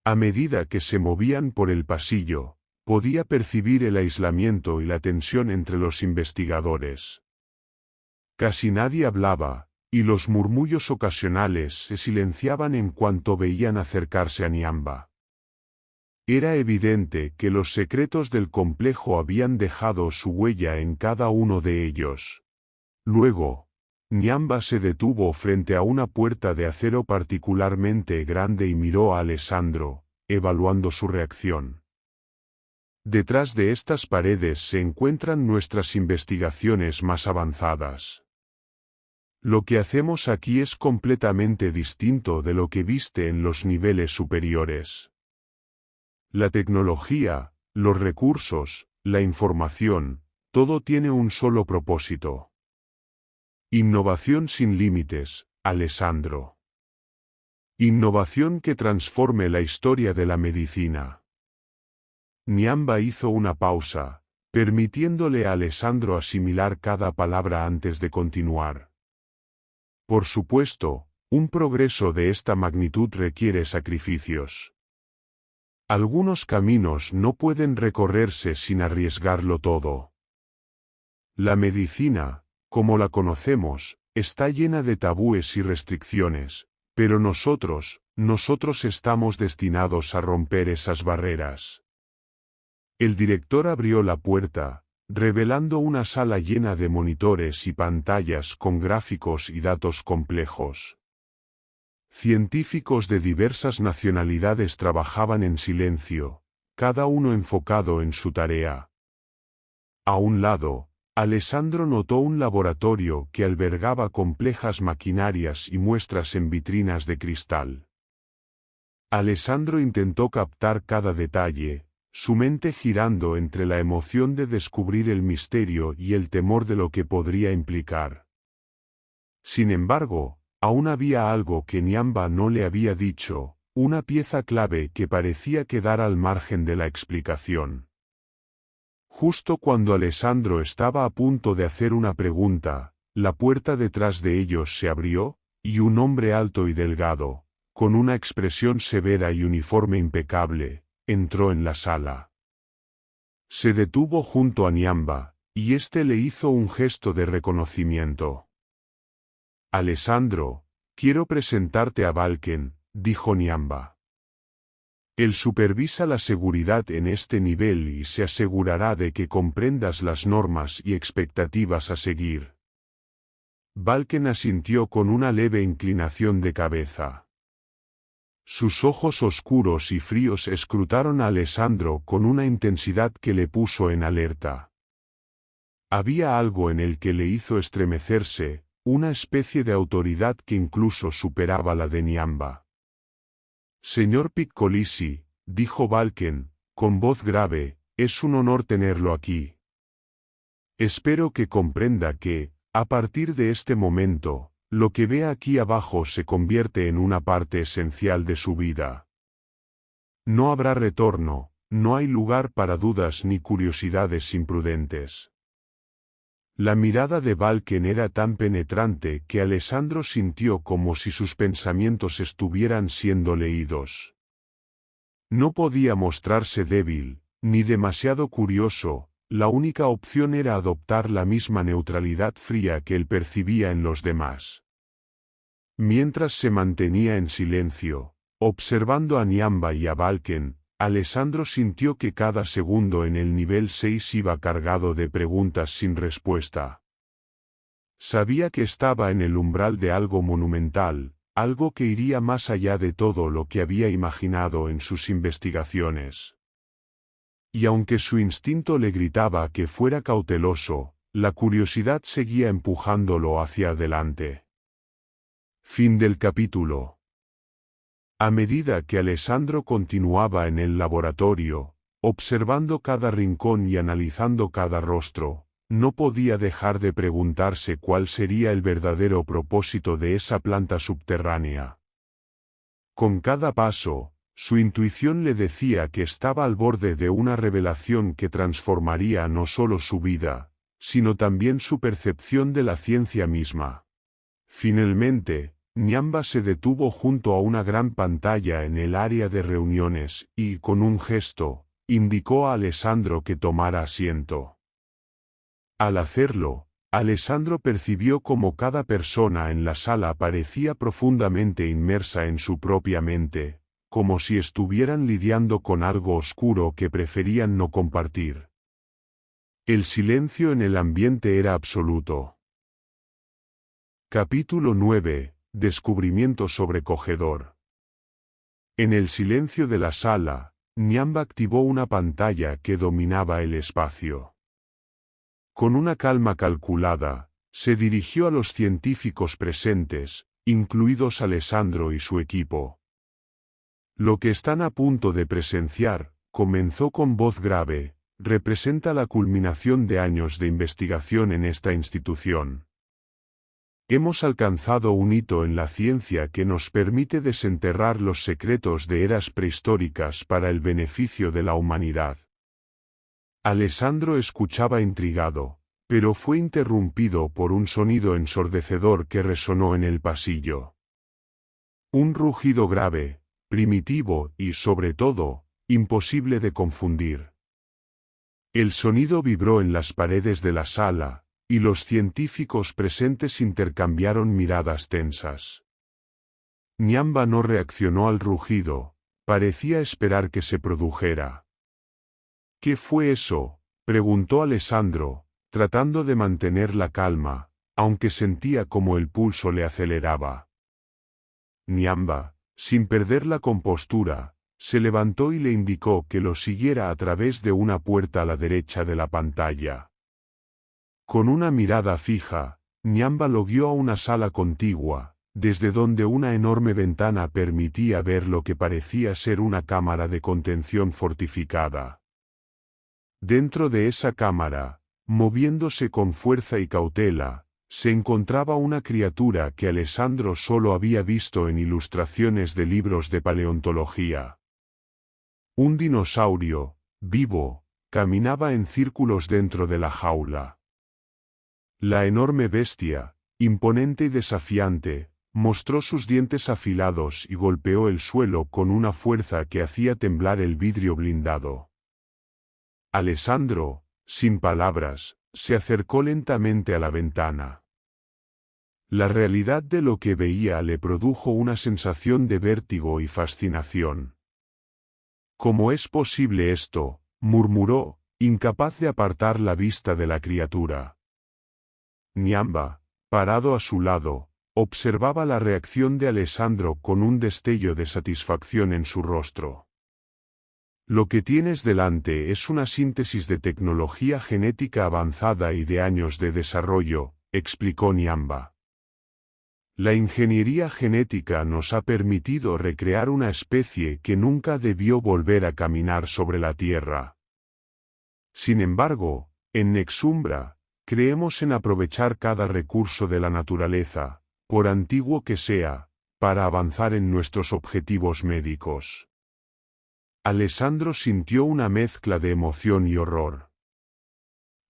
A: A medida que se movían por el pasillo, podía percibir el aislamiento y la tensión entre los investigadores. Casi nadie hablaba, y los murmullos ocasionales se silenciaban en cuanto veían acercarse a Niamba. Era evidente que los secretos del complejo habían dejado su huella en cada uno de ellos. Luego, Nyamba se detuvo frente a una puerta de acero particularmente grande y miró a Alessandro, evaluando su reacción. Detrás de estas paredes se encuentran nuestras investigaciones más avanzadas. Lo que hacemos aquí es completamente distinto de lo que viste en los niveles superiores. La tecnología, los recursos, la información, todo tiene un solo propósito. Innovación sin límites, Alessandro. Innovación que transforme la historia de la medicina. Nyamba hizo una pausa, permitiéndole a Alessandro asimilar cada palabra antes de continuar. Por supuesto, un progreso de esta magnitud requiere sacrificios. Algunos caminos no pueden recorrerse sin arriesgarlo todo. La medicina, como la conocemos, está llena de tabúes y restricciones, pero nosotros estamos destinados a romper esas barreras. El director abrió la puerta, revelando una sala llena de monitores y pantallas con gráficos y datos complejos. Científicos de diversas nacionalidades trabajaban en silencio, cada uno enfocado en su tarea. A un lado, Alessandro notó un laboratorio que albergaba complejas maquinarias y muestras en vitrinas de cristal. Alessandro intentó captar cada detalle, su mente girando entre la emoción de descubrir el misterio y el temor de lo que podría implicar. Sin embargo, aún había algo que Nyamba no le había dicho, una pieza clave que parecía quedar al margen de la explicación. Justo cuando Alessandro estaba a punto de hacer una pregunta, la puerta detrás de ellos se abrió, y un hombre alto y delgado, con una expresión severa y uniforme impecable, entró en la sala. Se detuvo junto a Nyamba, y éste le hizo un gesto de reconocimiento. Alessandro, quiero presentarte a Balken, dijo Nyamba. Él supervisa la seguridad en este nivel y se asegurará de que comprendas las normas y expectativas a seguir. Balken asintió con una leve inclinación de cabeza. Sus ojos oscuros y fríos escrutaron a Alessandro con una intensidad que le puso en alerta. Había algo en el que le hizo estremecerse, una especie de autoridad que incluso superaba la de Nyamba. Señor Piccolisi, dijo Balken, con voz grave, es un honor tenerlo aquí. Espero que comprenda que, a partir de este momento, lo que ve aquí abajo se convierte en una parte esencial de su vida. No habrá retorno, no hay lugar para dudas ni curiosidades imprudentes. La mirada de Balken era tan penetrante que Alessandro sintió como si sus pensamientos estuvieran siendo leídos. No podía mostrarse débil, ni demasiado curioso, la única opción era adoptar la misma neutralidad fría que él percibía en los demás. Mientras se mantenía en silencio, observando a Nyamba y a Balken, Alessandro sintió que cada segundo en el nivel 6 iba cargado de preguntas sin respuesta. Sabía que estaba en el umbral de algo monumental, algo que iría más allá de todo lo que había imaginado en sus investigaciones. Y aunque su instinto le gritaba que fuera cauteloso, la curiosidad seguía empujándolo hacia adelante. Fin del capítulo. A medida que Alessandro continuaba en el laboratorio, observando cada rincón y analizando cada rostro, no podía dejar de preguntarse cuál sería el verdadero propósito de esa planta subterránea. Con cada paso, su intuición le decía que estaba al borde de una revelación que transformaría no solo su vida, sino también su percepción de la ciencia misma. Finalmente, Nyamba se detuvo junto a una gran pantalla en el área de reuniones y, con un gesto, indicó a Alessandro que tomara asiento. Al hacerlo, Alessandro percibió cómo cada persona en la sala parecía profundamente inmersa en su propia mente, como si estuvieran lidiando con algo oscuro que preferían no compartir. El silencio en el ambiente era absoluto. Capítulo 9. Descubrimiento sobrecogedor. En el silencio de la sala, Nyamba activó una pantalla que dominaba el espacio. Con una calma calculada, se dirigió a los científicos presentes, incluidos Alessandro y su equipo. Lo que están a punto de presenciar, comenzó con voz grave, representa la culminación de años de investigación en esta institución. Hemos alcanzado un hito en la ciencia que nos permite desenterrar los secretos de eras prehistóricas para el beneficio de la humanidad. Alessandro escuchaba intrigado, pero fue interrumpido por un sonido ensordecedor que resonó en el pasillo. Un rugido grave, primitivo y, sobre todo, imposible de confundir. El sonido vibró en las paredes de la sala, y los científicos presentes intercambiaron miradas tensas. Nyamba no reaccionó al rugido, parecía esperar que se produjera. ¿Qué fue eso?, preguntó Alessandro, tratando de mantener la calma, aunque sentía como el pulso le aceleraba. Nyamba, sin perder la compostura, se levantó y le indicó que lo siguiera a través de una puerta a la derecha de la pantalla. Con una mirada fija, Nyamba lo guió a una sala contigua, desde donde una enorme ventana permitía ver lo que parecía ser una cámara de contención fortificada. Dentro de esa cámara, moviéndose con fuerza y cautela, se encontraba una criatura que Alessandro solo había visto en ilustraciones de libros de paleontología. Un dinosaurio, vivo, caminaba en círculos dentro de la jaula. La enorme bestia, imponente y desafiante, mostró sus dientes afilados y golpeó el suelo con una fuerza que hacía temblar el vidrio blindado. Alessandro, sin palabras, se acercó lentamente a la ventana. La realidad de lo que veía le produjo una sensación de vértigo y fascinación. ¿Cómo es posible esto?, murmuró, incapaz de apartar la vista de la criatura. Nyamba, parado a su lado, observaba la reacción de Alessandro con un destello de satisfacción en su rostro. Lo que tienes delante es una síntesis de tecnología genética avanzada y de años de desarrollo, explicó Nyamba. La ingeniería genética nos ha permitido recrear una especie que nunca debió volver a caminar sobre la Tierra. Sin embargo, en Nexumbra, creemos en aprovechar cada recurso de la naturaleza, por antiguo que sea, para avanzar en nuestros objetivos médicos. Alessandro sintió una mezcla de emoción y horror.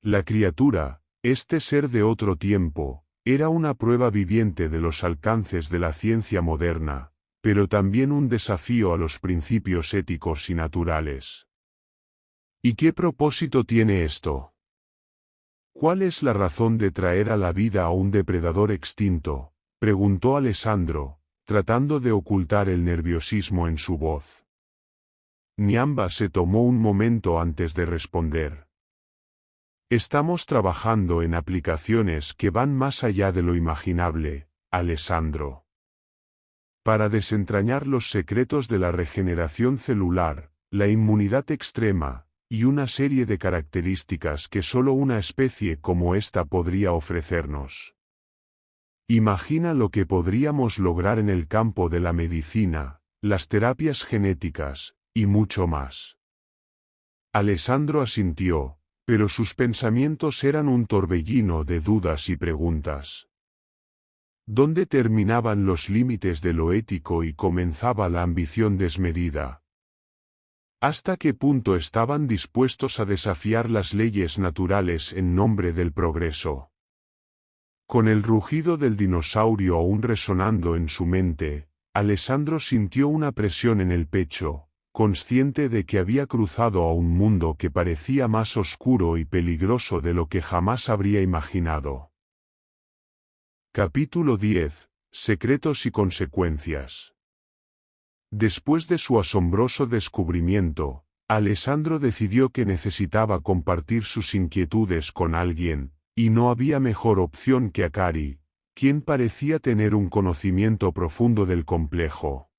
A: La criatura, este ser de otro tiempo, era una prueba viviente de los alcances de la ciencia moderna, pero también un desafío a los principios éticos y naturales. ¿Y qué propósito tiene esto? ¿Cuál es la razón de traer a la vida a un depredador extinto?, preguntó Alessandro, tratando de ocultar el nerviosismo en su voz. Nyamba se tomó un momento antes de responder. Estamos trabajando en aplicaciones que van más allá de lo imaginable, Alessandro. Para desentrañar los secretos de la regeneración celular, la inmunidad extrema, y una serie de características que solo una especie como esta podría ofrecernos. Imagina lo que podríamos lograr en el campo de la medicina, las terapias genéticas, y mucho más. Alessandro asintió, pero sus pensamientos eran un torbellino de dudas y preguntas. ¿Dónde terminaban los límites de lo ético y comenzaba la ambición desmedida? ¿Hasta qué punto estaban dispuestos a desafiar las leyes naturales en nombre del progreso? Con el rugido del dinosaurio aún resonando en su mente, Alessandro sintió una presión en el pecho, consciente de que había cruzado a un mundo que parecía más oscuro y peligroso de lo que jamás habría imaginado. Capítulo 10. Secretos y consecuencias. Después de su asombroso descubrimiento, Alessandro decidió que necesitaba compartir sus inquietudes con alguien, y no había mejor opción que Akari, quien parecía tener un conocimiento profundo del complejo.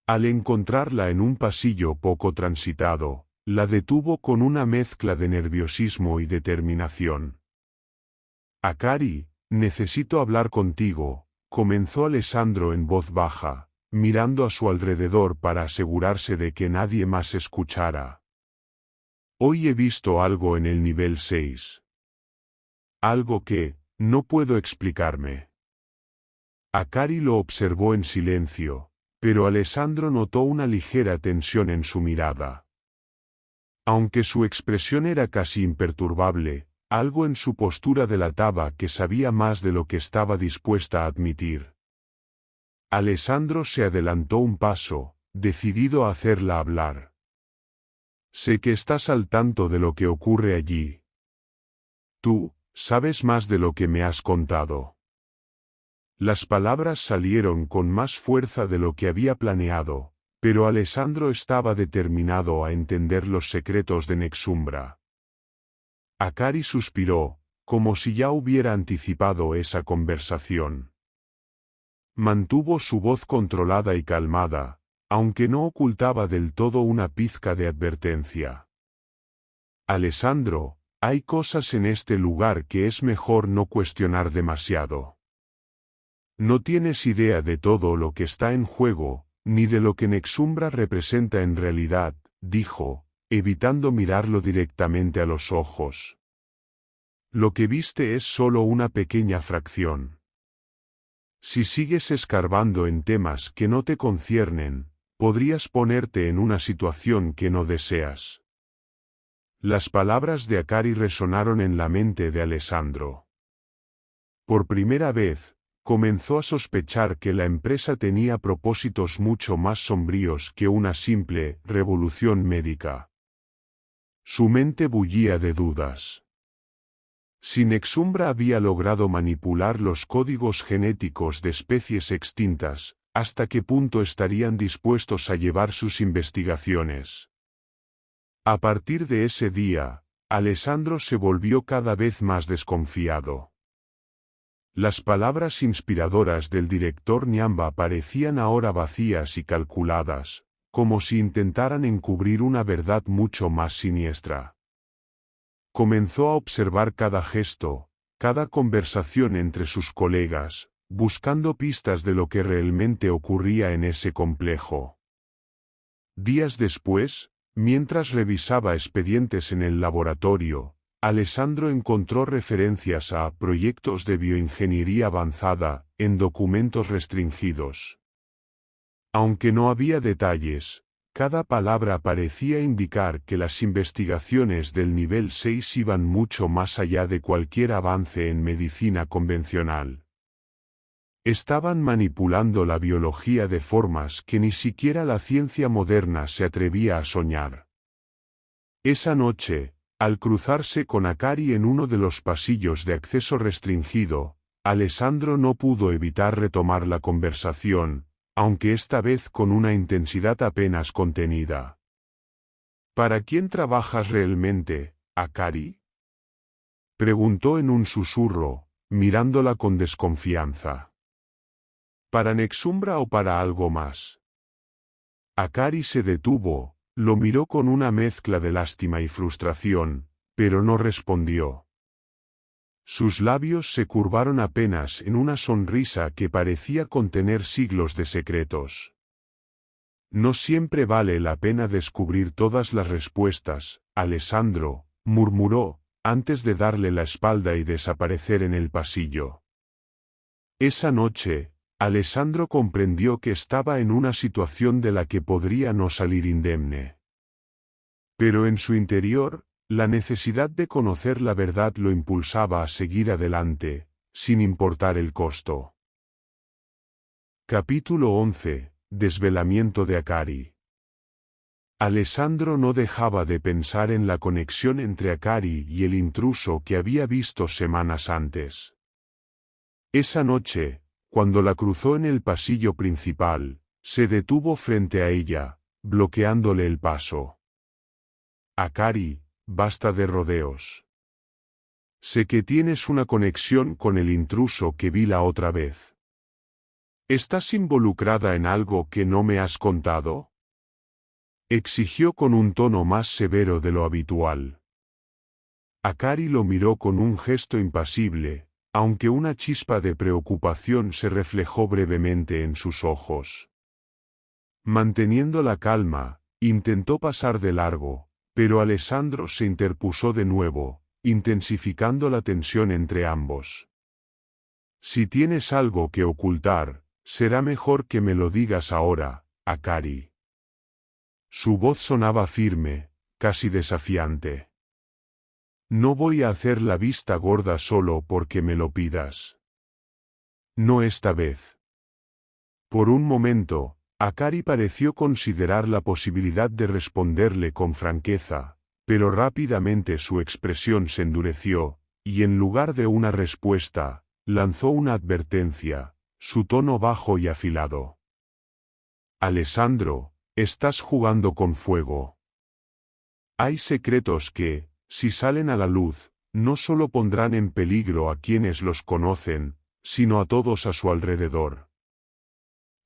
A: Al encontrarla en un pasillo poco transitado, la detuvo con una mezcla de nerviosismo y determinación. «Akari, necesito hablar contigo», comenzó Alessandro en voz baja, mirando a su alrededor para asegurarse de que nadie más escuchara. «Hoy he visto algo en el nivel 6. Algo que no puedo explicarme». Akari lo observó en silencio, pero Alessandro notó una ligera tensión en su mirada. Aunque su expresión era casi imperturbable, algo en su postura delataba que sabía más de lo que estaba dispuesta a admitir. Alessandro se adelantó un paso, decidido a hacerla hablar. «Sé que estás al tanto de lo que ocurre allí. Tú sabes más de lo que me has contado». Las palabras salieron con más fuerza de lo que había planeado, pero Alessandro estaba determinado a entender los secretos de Nexumbra. Akari suspiró, como si ya hubiera anticipado esa conversación. Mantuvo su voz controlada y calmada, aunque no ocultaba del todo una pizca de advertencia. «Alessandro, hay cosas en este lugar que es mejor no cuestionar demasiado. No tienes idea de todo lo que está en juego, ni de lo que Nexumbra representa en realidad», dijo, evitando mirarlo directamente a los ojos. «Lo que viste es solo una pequeña fracción. Si sigues escarbando en temas que no te conciernen, podrías ponerte en una situación que no deseas». Las palabras de Akari resonaron en la mente de Alessandro. Por primera vez, comenzó a sospechar que la empresa tenía propósitos mucho más sombríos que una simple revolución médica. Su mente bullía de dudas. Si Nexumbra había logrado manipular los códigos genéticos de especies extintas, ¿hasta qué punto estarían dispuestos a llevar sus investigaciones? A partir de ese día, Alessandro se volvió cada vez más desconfiado. Las palabras inspiradoras del director Nyamba parecían ahora vacías y calculadas, como si intentaran encubrir una verdad mucho más siniestra. Comenzó a observar cada gesto, cada conversación entre sus colegas, buscando pistas de lo que realmente ocurría en ese complejo. Días después, mientras revisaba expedientes en el laboratorio, Alessandro encontró referencias a proyectos de bioingeniería avanzada en documentos restringidos. Aunque no había detalles, cada palabra parecía indicar que las investigaciones del nivel 6 iban mucho más allá de cualquier avance en medicina convencional. Estaban manipulando la biología de formas que ni siquiera la ciencia moderna se atrevía a soñar. Esa noche, al cruzarse con Akari en uno de los pasillos de acceso restringido, Alessandro no pudo evitar retomar la conversación, aunque esta vez con una intensidad apenas contenida. «¿Para quién trabajas realmente, Akari?», preguntó en un susurro, mirándola con desconfianza. «¿Para Nexumbra o para algo más?». Akari se detuvo, lo miró con una mezcla de lástima y frustración, pero no respondió. Sus labios se curvaron apenas en una sonrisa que parecía contener siglos de secretos. «No siempre vale la pena descubrir todas las respuestas, Alessandro», murmuró, antes de darle la espalda y desaparecer en el pasillo. Esa noche, Alessandro comprendió que estaba en una situación de la que podría no salir indemne. Pero en su interior, la necesidad de conocer la verdad lo impulsaba a seguir adelante, sin importar el costo. Capítulo 11. Desvelamiento de Akari. Alessandro no dejaba de pensar en la conexión entre Akari y el intruso que había visto semanas antes. Esa noche, cuando la cruzó en el pasillo principal, Se detuvo frente a ella, bloqueándole el paso. Akari, basta de rodeos. Sé que tienes una conexión con el intruso que vi la otra vez. ¿Estás involucrada en algo que no me has contado? Exigió con un tono más severo de lo habitual. Akari lo miró con un gesto impasible, aunque una chispa de preocupación se reflejó brevemente en sus ojos. Manteniendo la calma, intentó pasar de largo, pero Alessandro se interpuso de nuevo, intensificando la tensión entre ambos. Si tienes algo que ocultar, será mejor que me lo digas ahora, Akari. Su voz sonaba firme, casi desafiante. No voy a hacer la vista gorda solo porque me lo pidas. No esta vez. Por un momento, Akari pareció considerar la posibilidad de responderle con franqueza, pero rápidamente su expresión se endureció, y en lugar de una respuesta, lanzó una advertencia, su tono bajo y afilado. Alessandro, estás jugando con fuego. Hay secretos que, si salen a la luz, no solo pondrán en peligro a quienes los conocen, sino a todos a su alrededor.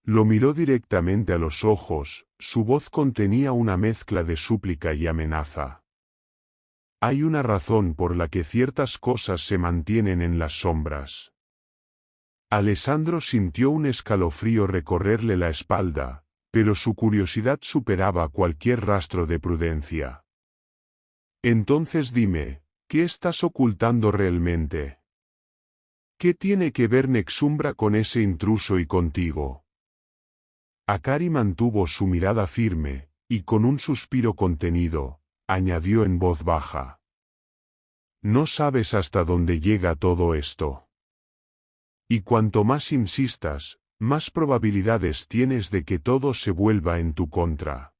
A: Lo miró directamente a los ojos, su voz contenía una mezcla de súplica y amenaza. Hay una razón por la que ciertas cosas se mantienen en las sombras. Alessandro sintió un escalofrío recorrerle la espalda, pero su curiosidad superaba cualquier rastro de prudencia. Entonces dime, ¿qué estás ocultando realmente? ¿Qué tiene que ver Nexumbra con ese intruso y contigo? Akari mantuvo su mirada firme, y con un suspiro contenido, añadió en voz baja. No sabes hasta dónde llega todo esto. Y cuanto más insistas, más probabilidades tienes de que todo se vuelva en tu contra.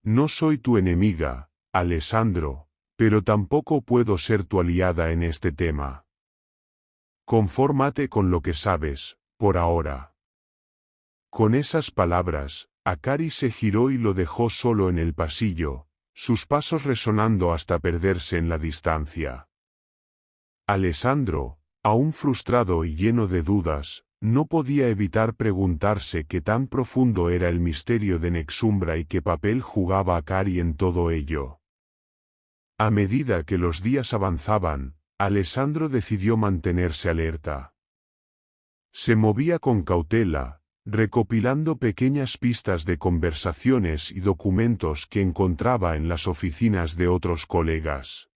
A: No soy tu enemiga, Alessandro, pero tampoco puedo ser tu aliada en este tema. Confórmate con lo que sabes, por ahora. Con esas palabras, Akari se giró y lo dejó solo en el pasillo, sus pasos resonando hasta perderse en la distancia. Alessandro, aún frustrado y lleno de dudas, no podía evitar preguntarse qué tan profundo era el misterio de Nexumbra y qué papel jugaba Akari en todo ello. A medida que los días avanzaban, Alessandro decidió mantenerse alerta. Se movía con cautela, recopilando pequeñas pistas de conversaciones y documentos que encontraba en las oficinas de otros colegas.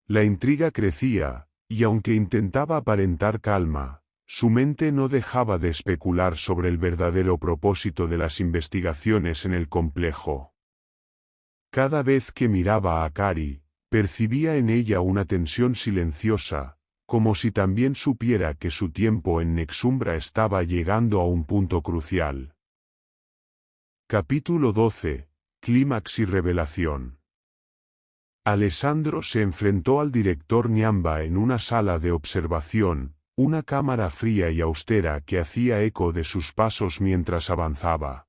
A: La intriga crecía, y aunque intentaba aparentar calma, su mente no dejaba de especular sobre el verdadero propósito de las investigaciones en el complejo. Cada vez que miraba a Akari, percibía en ella una tensión silenciosa, como si también supiera que su tiempo en Nexumbra estaba llegando a un punto crucial. Capítulo 12. Clímax y revelación. Alessandro se enfrentó al director Nyamba en una sala de observación, una cámara fría y austera que hacía eco de sus pasos mientras avanzaba.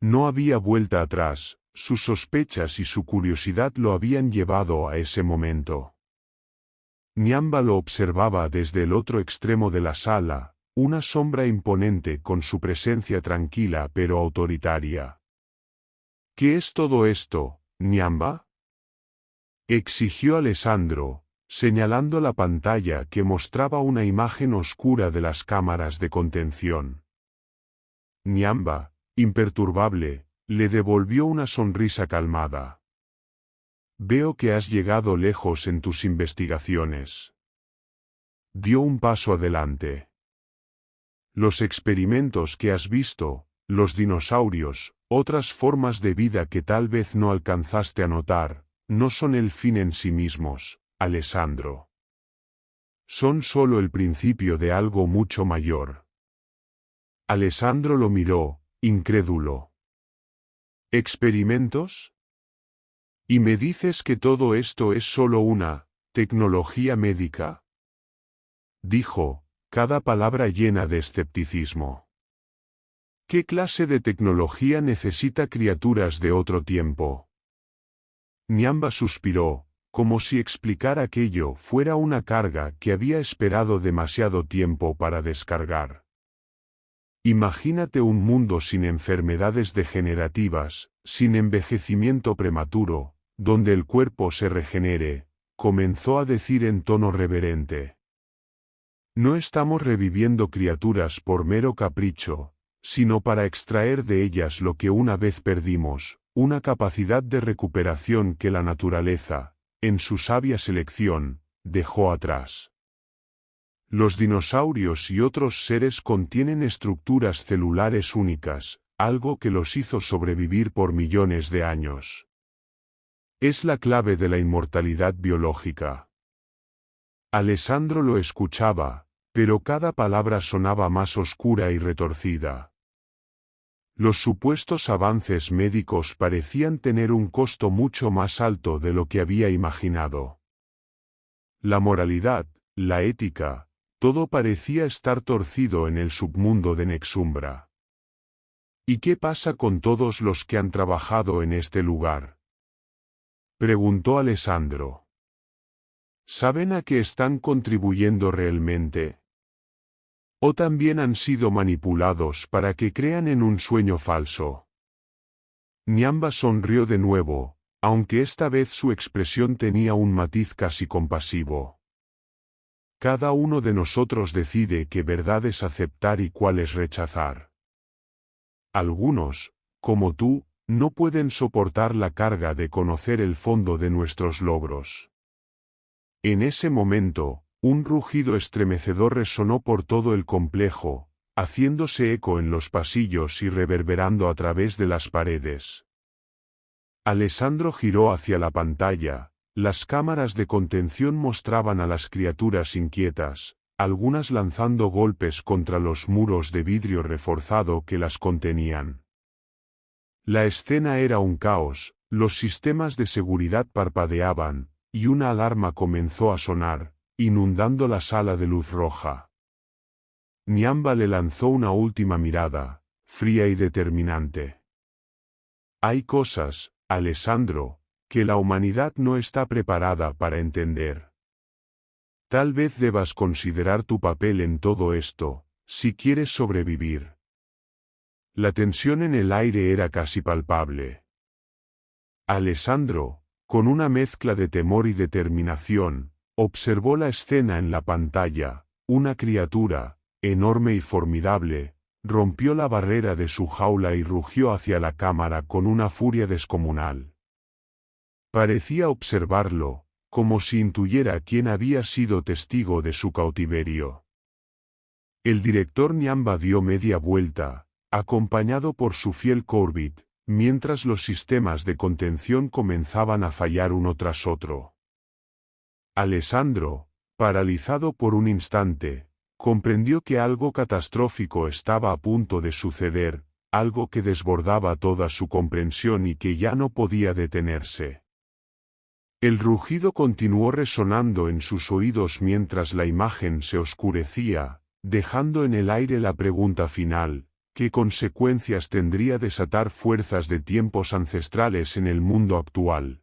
A: No había vuelta atrás, sus sospechas y su curiosidad lo habían llevado a ese momento. Nyamba lo observaba desde el otro extremo de la sala, una sombra imponente con su presencia tranquila pero autoritaria. ¿Qué es todo esto, Nyamba? Exigió Alessandro, señalando la pantalla que mostraba una imagen oscura de las cámaras de contención. Nyamba, imperturbable, le devolvió una sonrisa calmada. Veo que has llegado lejos en tus investigaciones. Dio un paso adelante. Los experimentos que has visto, los dinosaurios, otras formas de vida que tal vez no alcanzaste a notar, no son el fin en sí mismos, Alessandro. Son solo el principio de algo mucho mayor. Alessandro lo miró, incrédulo. ¿Experimentos? ¿Y me dices que todo esto es solo una tecnología médica? Dijo, cada palabra llena de escepticismo. ¿Qué clase de tecnología necesita criaturas de otro tiempo? Nyamba suspiró, como si explicar aquello fuera una carga que había esperado demasiado tiempo para descargar. Imagínate un mundo sin enfermedades degenerativas, sin envejecimiento prematuro, donde el cuerpo se regenere, comenzó a decir en tono reverente. No estamos reviviendo criaturas por mero capricho, sino para extraer de ellas lo que una vez perdimos, una capacidad de recuperación que la naturaleza, en su sabia selección, dejó atrás. Los dinosaurios y otros seres contienen estructuras celulares únicas, algo que los hizo sobrevivir por millones de años. Es la clave de la inmortalidad biológica. Alessandro lo escuchaba, pero cada palabra sonaba más oscura y retorcida. Los supuestos avances médicos parecían tener un costo mucho más alto de lo que había imaginado. La moralidad, la ética, todo parecía estar torcido en el submundo de Nexumbra. ¿Y qué pasa con todos los que han trabajado en este lugar?, preguntó Alessandro. ¿Saben a qué están contribuyendo realmente? ¿O también han sido manipulados para que crean en un sueño falso? Nyamba sonrió de nuevo, aunque esta vez su expresión tenía un matiz casi compasivo. Cada uno de nosotros decide qué verdad es aceptar y cuál es rechazar. Algunos, como tú, no pueden soportar la carga de conocer el fondo de nuestros logros. En ese momento, un rugido estremecedor resonó por todo el complejo, haciéndose eco en los pasillos y reverberando a través de las paredes. Alessandro giró hacia la pantalla. Las cámaras de contención mostraban a las criaturas inquietas, algunas lanzando golpes contra los muros de vidrio reforzado que las contenían. La escena era un caos, los sistemas de seguridad parpadeaban, y una alarma comenzó a sonar, inundando la sala de luz roja. Nyamba le lanzó una última mirada, fría y determinante. Hay cosas, Alessandro, que la humanidad no está preparada para entender. Tal vez debas considerar tu papel en todo esto, si quieres sobrevivir. La tensión en el aire era casi palpable. Alessandro, con una mezcla de temor y determinación, observó la escena en la pantalla. Una criatura, enorme y formidable, rompió la barrera de su jaula y rugió hacia la cámara con una furia descomunal. Parecía observarlo, como si intuyera quién había sido testigo de su cautiverio. El director Nyamba dio media vuelta, acompañado por su fiel Corbett, mientras los sistemas de contención comenzaban a fallar uno tras otro. Alessandro, paralizado por un instante, comprendió que algo catastrófico estaba a punto de suceder, algo que desbordaba toda su comprensión y que ya no podía detenerse. El rugido continuó resonando en sus oídos mientras la imagen se oscurecía, dejando en el aire la pregunta final: ¿qué consecuencias tendría desatar fuerzas de tiempos ancestrales en el mundo actual?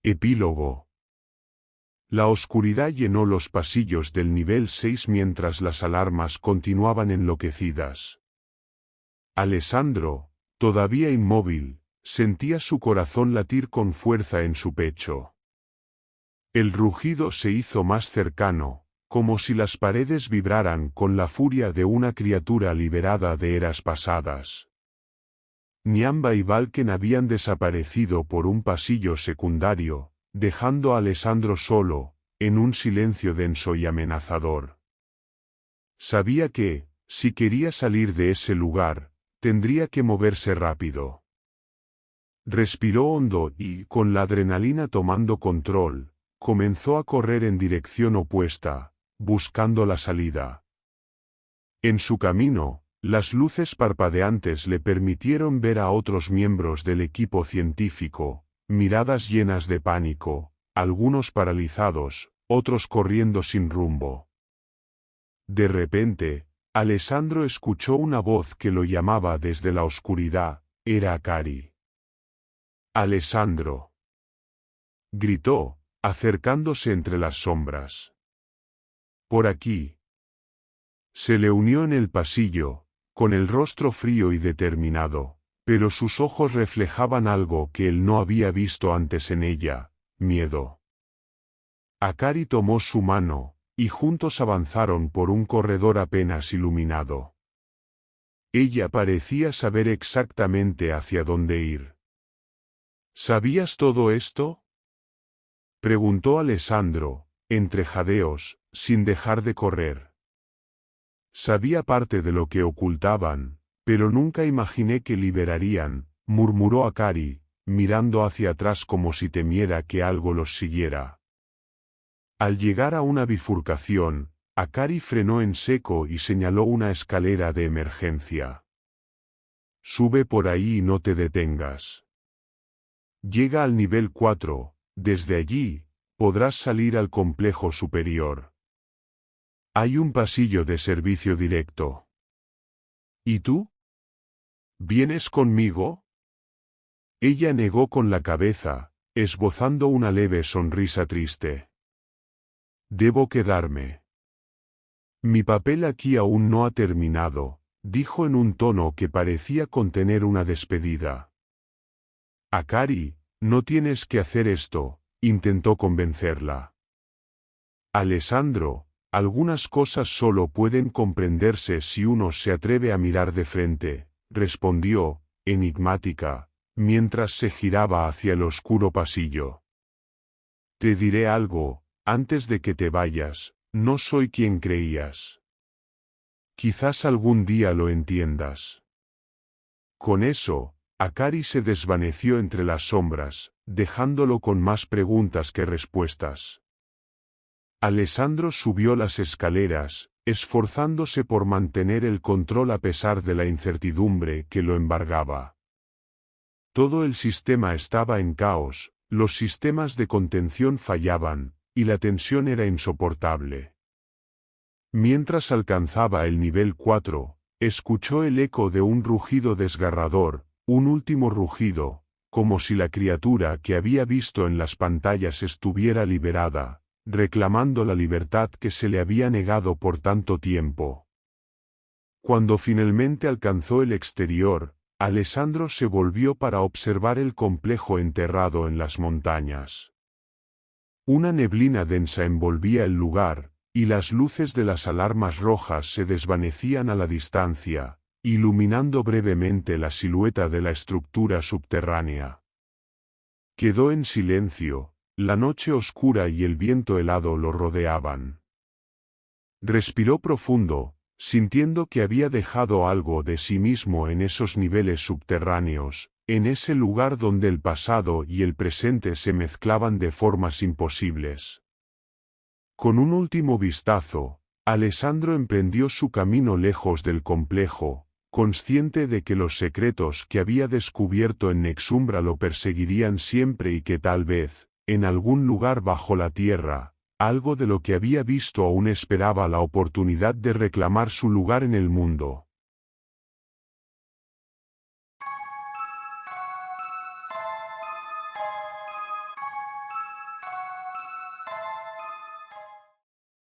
A: Epílogo. La oscuridad llenó los pasillos del nivel 6 mientras las alarmas continuaban enloquecidas. Alessandro, todavía inmóvil, sentía su corazón latir con fuerza en su pecho. El rugido se hizo más cercano, como si las paredes vibraran con la furia de una criatura liberada de eras pasadas. Nyamba y Valken habían desaparecido por un pasillo secundario, dejando a Alessandro solo, en un silencio denso y amenazador. Sabía que, si quería salir de ese lugar, tendría que moverse rápido. Respiró hondo y, con la adrenalina tomando control, comenzó a correr en dirección opuesta, buscando la salida. En su camino, las luces parpadeantes le permitieron ver a otros miembros del equipo científico, miradas llenas de pánico, algunos paralizados, otros corriendo sin rumbo. De repente, Alessandro escuchó una voz que lo llamaba desde la oscuridad. Era Akari. «Alessandro», gritó, acercándose entre las sombras. «Por aquí». Se le unió en el pasillo, con el rostro frío y determinado, pero sus ojos reflejaban algo que él no había visto antes en ella: miedo. Akari tomó su mano, y juntos avanzaron por un corredor apenas iluminado. Ella parecía saber exactamente hacia dónde ir. «¿Sabías todo esto?», preguntó Alessandro, entre jadeos, sin dejar de correr. «Sabía parte de lo que ocultaban, pero nunca imaginé que liberarían», murmuró Akari, mirando hacia atrás como si temiera que algo los siguiera. Al llegar a una bifurcación, Akari frenó en seco y señaló una escalera de emergencia. «Sube por ahí y no te detengas. Llega al nivel 4, desde allí, podrás salir al complejo superior. Hay un pasillo de servicio directo». «¿Y tú? ¿Vienes conmigo?». Ella negó con la cabeza, esbozando una leve sonrisa triste. «Debo quedarme. Mi papel aquí aún no ha terminado», dijo en un tono que parecía contener una despedida. «Akari, no tienes que hacer esto», intentó convencerla. «Alessandro, algunas cosas solo pueden comprenderse si uno se atreve a mirar de frente», respondió, enigmática, mientras se giraba hacia el oscuro pasillo. «Te diré algo, antes de que te vayas, no soy quien creías. Quizás algún día lo entiendas». Con eso, Akari se desvaneció entre las sombras, dejándolo con más preguntas que respuestas. Alessandro subió las escaleras, esforzándose por mantener el control a pesar de la incertidumbre que lo embargaba. Todo el sistema estaba en caos, los sistemas de contención fallaban, y la tensión era insoportable. Mientras alcanzaba el nivel 4, escuchó el eco de un rugido desgarrador, un último rugido, como si la criatura que había visto en las pantallas estuviera liberada, reclamando la libertad que se le había negado por tanto tiempo. Cuando finalmente alcanzó el exterior, Alessandro se volvió para observar el complejo enterrado en las montañas. Una neblina densa envolvía el lugar, y las luces de las alarmas rojas se desvanecían a la distancia, iluminando brevemente la silueta de la estructura subterránea. Quedó en silencio, la noche oscura y el viento helado lo rodeaban. Respiró profundo, sintiendo que había dejado algo de sí mismo en esos niveles subterráneos, en ese lugar donde el pasado y el presente se mezclaban de formas imposibles. Con un último vistazo, Alessandro emprendió su camino lejos del complejo, consciente de que los secretos que había descubierto en Nexumbra lo perseguirían siempre y que tal vez, en algún lugar bajo la tierra, algo de lo que había visto aún esperaba la oportunidad de reclamar su lugar en el mundo.